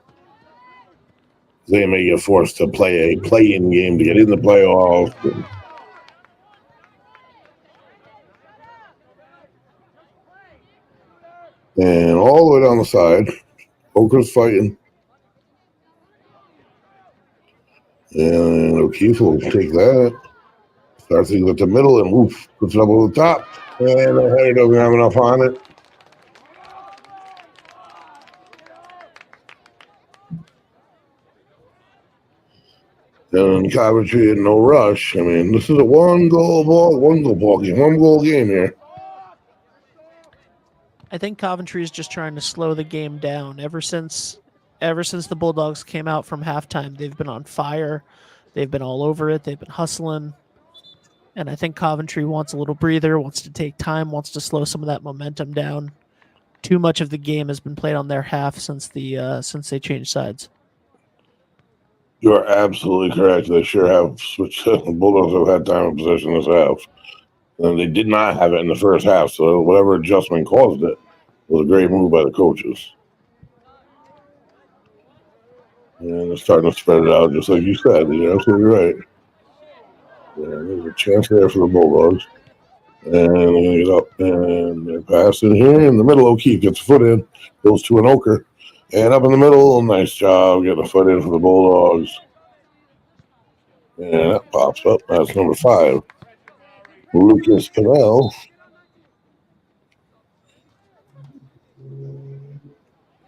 They may get forced to play a play-in game to get in the playoffs. And all the way down the side, Oker's fighting. And O'Keefe will take that. Starts things at the middle and woof, puts it up over the top. And the header doesn't have enough on it. And Coventry in no rush. I mean, this is a one goal game here. I think Coventry is just trying to slow the game down. Ever since the Bulldogs came out from halftime, they've been on fire. They've been all over it. They've been hustling. And I think Coventry wants a little breather, wants to take time, wants to slow some of that momentum down. Too much of the game has been played on their half since they changed sides. You are absolutely correct. They sure have switched. The Bulldogs have had time of possession this half. And they did not have it in the first half, so whatever adjustment caused it was a great move by the coaches. And they're starting to spread it out, just like you said. You're absolutely right. Yeah, there's a chance there for the Bulldogs. And they're going to get up and they're passing here in the middle. O'Keefe gets a foot in, goes to an Oker. And up in the middle, nice job getting a foot in for the Bulldogs. And that pops up. That's number 5. Lucas Cannell.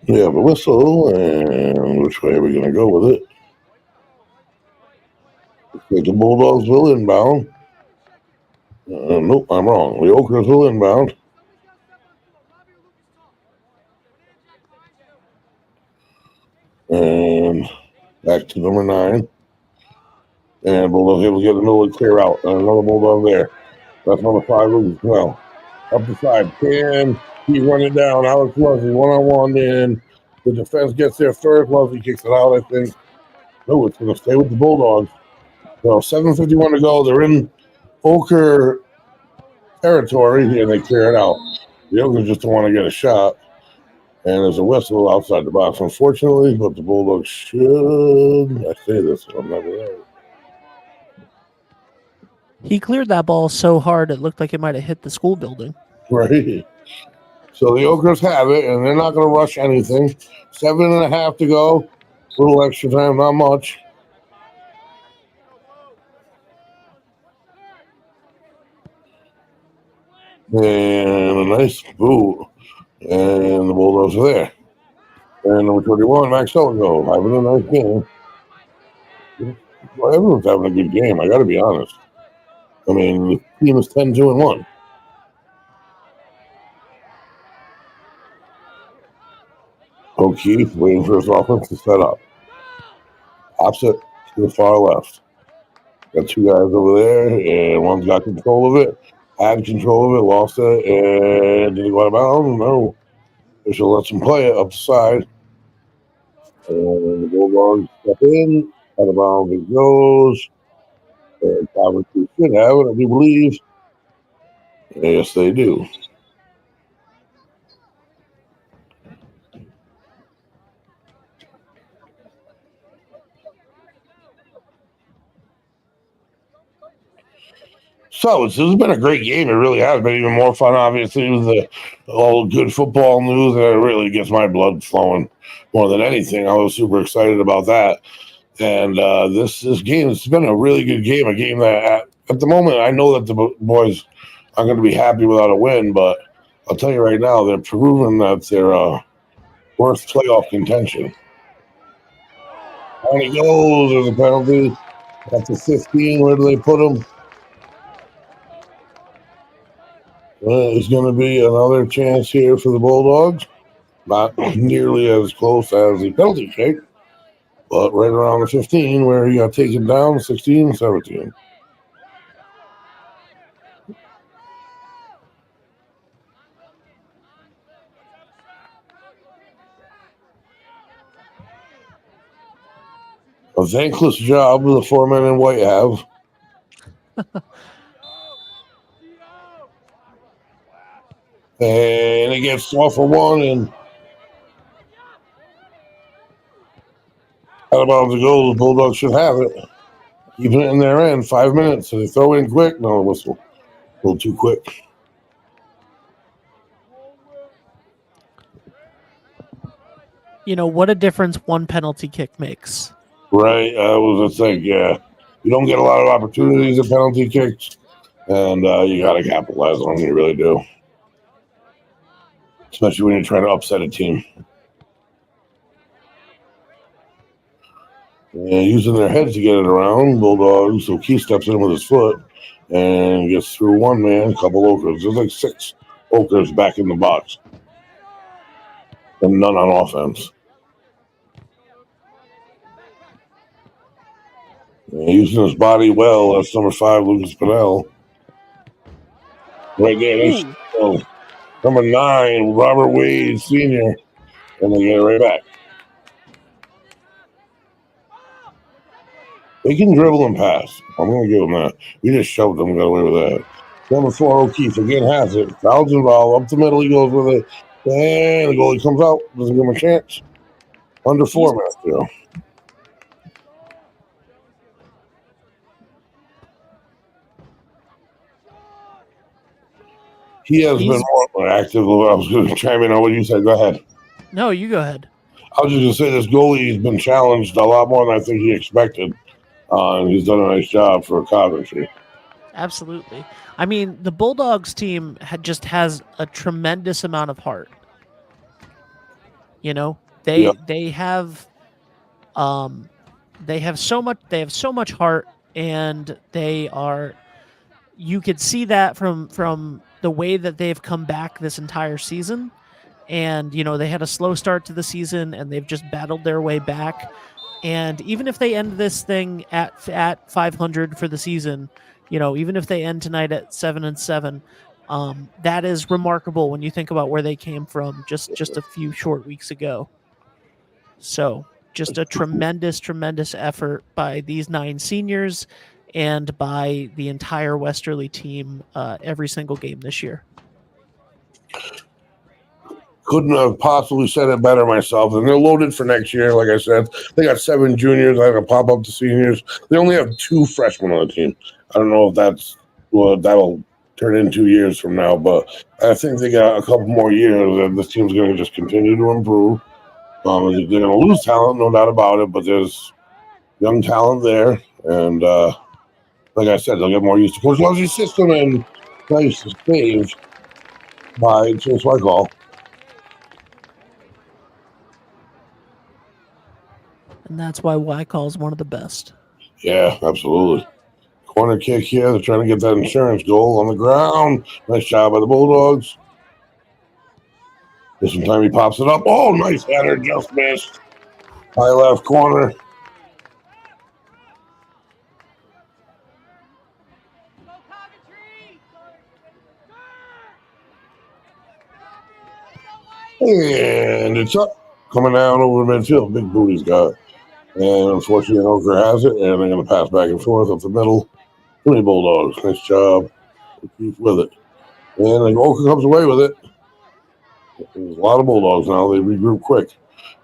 We have a whistle, and which way are we going to go with it? Looks like the Bulldogs will inbound. Nope, I'm wrong. The Okras will inbound. And back to number 9. And Bulldogs able to get the middle and clear out. And another Bulldog there. That's number 5 as well. Up the side. Can he run it down? Alex Leslie, one-on-one. And the defense gets there first. Leslie kicks it out, I think. No, it's going to stay with the Bulldogs. So 7:51 to go. They're in Oker territory, and they clear it out. The Okers just don't want to get a shot. And there's a whistle outside the box, unfortunately, but the Bulldogs should. I say this, I'm not right. He cleared that ball so hard it looked like it might have hit the school building. Right. So the Okers have it, and they're not going to rush anything. 7.5 to go. A little extra time, not much. And a nice boot. And the Bulldogs are there. And number 21, Max Soto, having a nice game. Well, everyone's having a good game. I got to be honest. I mean, the team is 10-2-1. O'Keefe waiting for his offense to set up. Pops it to the far left. Got two guys over there, and one's got control of it. Had control of it, lost it, and did he go out of bounds? No. They should let him play it up the side. And the Bulldogs step in. Out of bounds it goes. And Coventry should have it, I do believe. Yes, they do. So this has been a great game. It really has been even more fun, obviously, with the all good football news. And it really gets my blood flowing more than anything. I was super excited about that. And this game, it's been a really good game. A game that at the moment, I know that the boys aren't going to be happy without a win, but I'll tell you right now, they're proving that they're worth playoff contention. On he goes. There's a penalty. At the 15, where do they put him? It's going to be another chance here for the Bulldogs. Not nearly as close as the penalty kick, but right around the 15 where he got taken down, 16, 17. A thankless job the four men in white have. And it gets off for one and out of bounds to go. The Bulldogs should have it. Keeping it in their end, 5 minutes. So they throw in quick. No, whistle. A little too quick. You know, what a difference one penalty kick makes. Right. I was a thing, yeah. You don't get a lot of opportunities at penalty kicks, and you got to capitalize on them. You really do. Especially when you're trying to upset a team. And using their heads to get it around, Bulldogs. So Keith steps in with his foot and gets through one man, a couple Okers. There's like 6 Okers back in the box. And none on offense. And using his body well, that's number 5, Lucas Pinnell. Right there. Oh, number 9, Robert Wade Sr. And they get it right back. They can dribble and pass. I'm going to give them that. We just shoved them and got away with that. Number 4, O'Keefe again has it. Fouls involved. Up the middle, he goes with it. And the goalie comes out. Doesn't give him a chance. Under 4 minutes, though. He has been more active. I was going to chime in on what you said. Go ahead. No, you go ahead. I was just going to say this goalie's been challenged a lot more than I think he expected. And he's done a nice job for Coventry. Absolutely. I mean, the Bulldogs team just has a tremendous amount of heart. You know, they have so much heart, and you could see that from the way that they've come back this entire season. And, you know, they had a slow start to the season, and they've just battled their way back. And even if they end this thing at 500 for the season, you know, even if they end tonight at 7-7, that is remarkable when you think about where they came from just a few short weeks ago. So just a tremendous effort by these 9 seniors and by the entire Westerly team every single game this year. Couldn't have possibly said it better myself. And they're loaded for next year. Like I said, they got 7 juniors. I have a pop up to seniors. They only have 2 freshmen on the team. I don't know if that'll turn in 2 years from now, but I think they got a couple more years, and this team's going to just continue to improve. They're going to lose talent, no doubt about it, but there's young talent there, and like I said, they'll get more used to Coach Love's system, and nice save by Chase Whitehall. And that's why Wycall is one of the best. Yeah, absolutely. Corner kick here. They're trying to get that insurance goal on the ground. Nice job by the Bulldogs. This time he pops it up. Oh, nice header. Just missed. High left corner. And it's up. Coming down over midfield. Big booty's got. And unfortunately, Oker has it. And they're going to pass back and forth up the middle. Too many Bulldogs. Nice job. Keep with it. And then Oker comes away with it. There's a lot of Bulldogs now. They regroup quick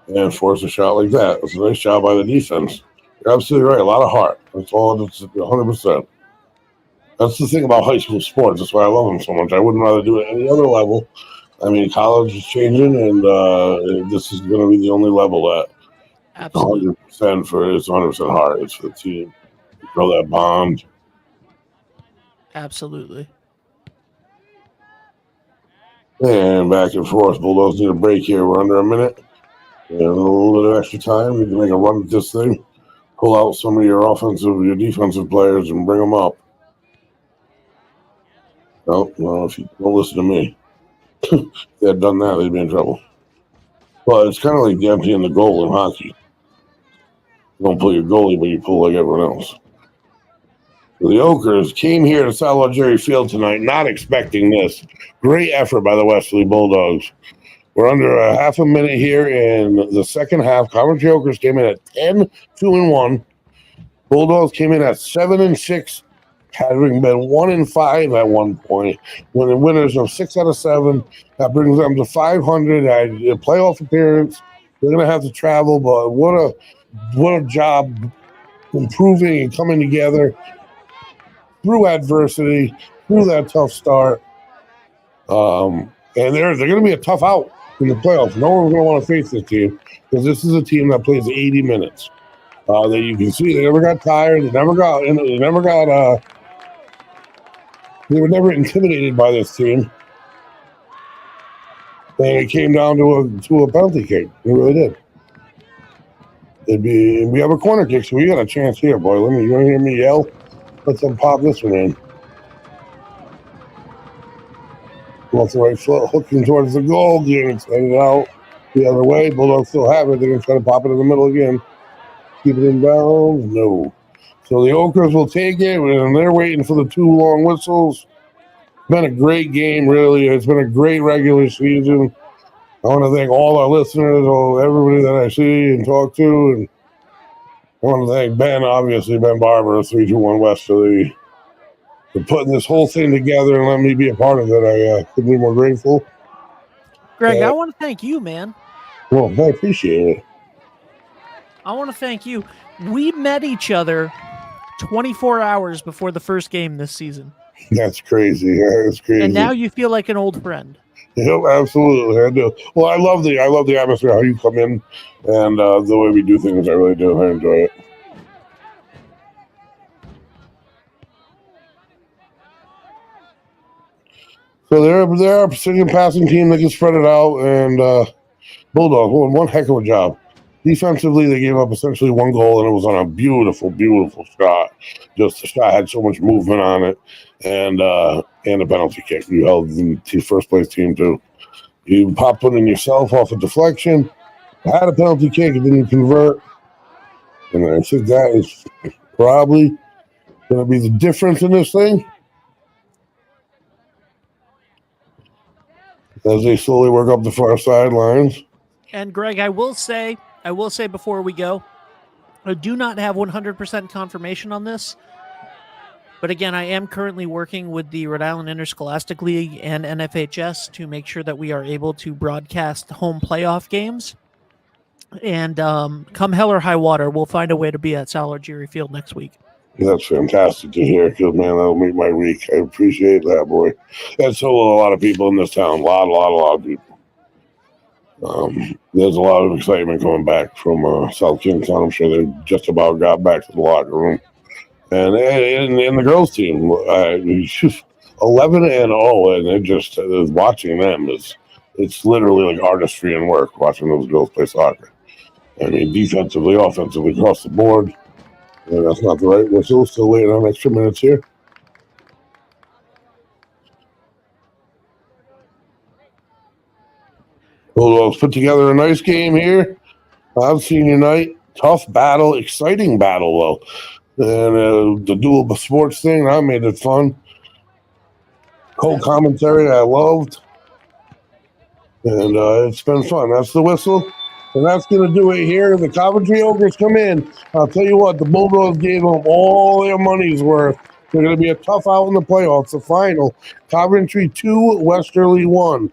and force a shot like that. It's a nice job by the defense. You're absolutely right. A lot of heart. That's all. That's 100%. That's the thing about high school sports. That's why I love them so much. I wouldn't rather do it at any other level. I mean, college is changing, and this is going to be the only level that Absolutely. 100% for it's 100% heart. It's for the team. You throw that bond. Absolutely. And back and forth. Bulldogs need a break here. We're under a minute. And a little bit of extra time. You can make a run at this thing. Pull out some of your defensive players and bring them up. No, if you don't listen to me. If they had done that, they'd be in trouble. But it's kind of like emptying the goal in hockey. You don't pull your goalie, but you pull like everyone else. So the Okers came here to Salvo Jerry Field tonight, not expecting this. Great effort by the Westerly Bulldogs. We're under a half a minute here in the second half. Coventry Okers came in at 10-2-1. Bulldogs came in at 7-6, having been 1-5 at one point. When the winners of 6 out of 7, that brings them to 500. A playoff appearance. They're going to have to travel, but what a job improving and coming together through adversity, through that tough start. And they're going to be a tough out in the playoffs. No one's going to want to face this team because this is a team that plays 80 minutes. That you can see they never got tired. They were never intimidated by this team. And it came down to a penalty kick. It really did. We have a corner kick, so we got a chance here, boy. You want to hear me yell? Let's pop this one in. Off the right foot, hooking towards the goal, getting it out the other way. Bulldogs still have it. They're going to try to pop it in the middle again. Keep it in bounds. No. So the Okers will take it, and they're waiting for the 2 long whistles. It's been a great game, really. It's been a great regular season. I want to thank all our listeners, everybody that I see and talk to. And I want to thank Ben Barber, 321 Westerly, for putting this whole thing together and letting me be a part of it. I couldn't be more grateful. Greg, I want to thank you, man. Well, I appreciate it. I want to thank you. We met each other 24 hours before the first game this season. That's crazy. That's crazy. And now you feel like an old friend. Yeah, absolutely. I do. Well, I love the atmosphere, how you come in, and the way we do things. I really do. I enjoy it. So they're a precision passing team that can spread it out, and Bulldogs, one heck of a job. Defensively, they gave up essentially 1 goal, and it was on a beautiful, beautiful shot. Just the shot had so much movement on it, and a penalty kick. You held the first place team too. You popped one in yourself off a deflection. Had a penalty kick, it didn't convert, and I think that is probably going to be the difference in this thing. As they slowly work up the far sidelines. And Greg, I will say before we go, I do not have 100% confirmation on this. But again, I am currently working with the Rhode Island Interscholastic League and NFHS to make sure that we are able to broadcast home playoff games. And come hell or high water, we'll find a way to be at Salvo Jerry Field next week. That's fantastic to hear, because, man, that'll make my week. I appreciate that, boy. And so will a lot of people in this town. A lot of people. There's a lot of excitement coming back from South Kingstown. I'm sure they just about got back to the locker room. And the girls' team, 11-0, and it just watching them it's literally like artistry and work watching those girls play soccer. I mean, defensively, offensively, across the board. And that's not the right whistle. Still waiting on extra minutes here. Bulldogs put together a nice game here on senior night. Tough battle, exciting battle though. And the dual sports thing, that made it fun. Co-commentary I loved. And it's been fun. That's the whistle. And that's going to do it here. The Coventry Ogres come in. I'll tell you what, the Bulldogs gave them all their money's worth. They're going to be a tough out in the playoffs. The final, Coventry 2, Westerly 1.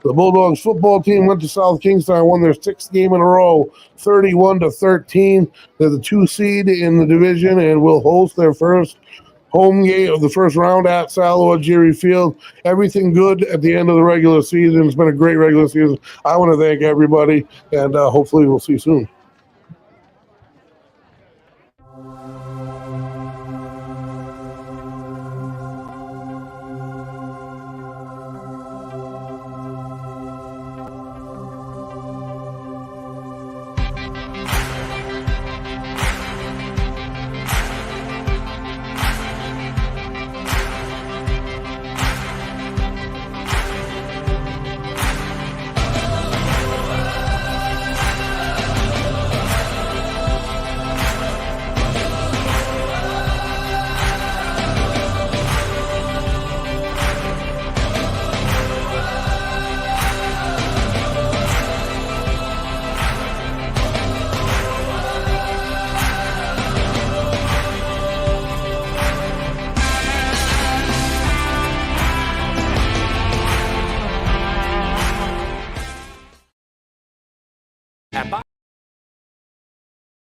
The Bulldogs football team went to South Kingston and won their 6th game in a row, 31-13. They're the 2 seed in the division and will host their first home game of the first round at Sallow-Algieri Field. Everything good at the end of the regular season. It's been a great regular season. I want to thank everybody, and hopefully we'll see you soon.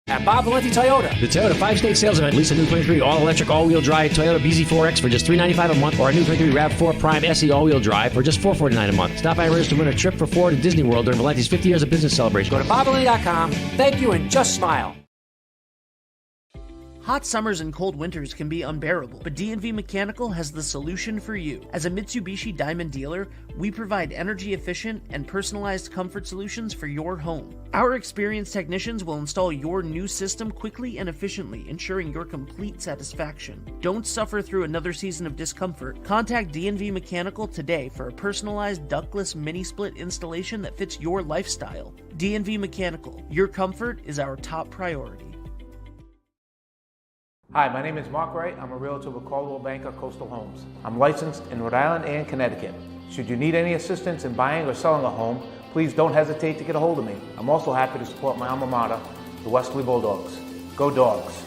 At Bob Valenti Toyota. The Toyota 5-state sales event. Lease a new 23 all-electric, all-wheel drive Toyota BZ4X for just $395 a month, or a new 23 RAV4 Prime SE all-wheel drive for just $449 a month. Stop by and register to win a trip for 4 to Disney World during Valenti's 50 years of business celebration. Go to BobValenti.com. Thank you and just smile. Hot summers and cold winters can be unbearable, but D&V Mechanical has the solution for you. As a Mitsubishi Diamond dealer, we provide energy-efficient and personalized comfort solutions for your home. Our experienced technicians will install your new system quickly and efficiently, ensuring your complete satisfaction. Don't suffer through another season of discomfort. Contact D&V Mechanical today for a personalized ductless mini-split installation that fits your lifestyle. D&V Mechanical, your comfort is our top priority. Hi, my name is Mark Wright. I'm a realtor with Caldwell Banker Coastal Homes. I'm licensed in Rhode Island and Connecticut. Should you need any assistance in buying or selling a home, please don't hesitate to get a hold of me. I'm also happy to support my alma mater, the Westerly Bulldogs. Go Dogs!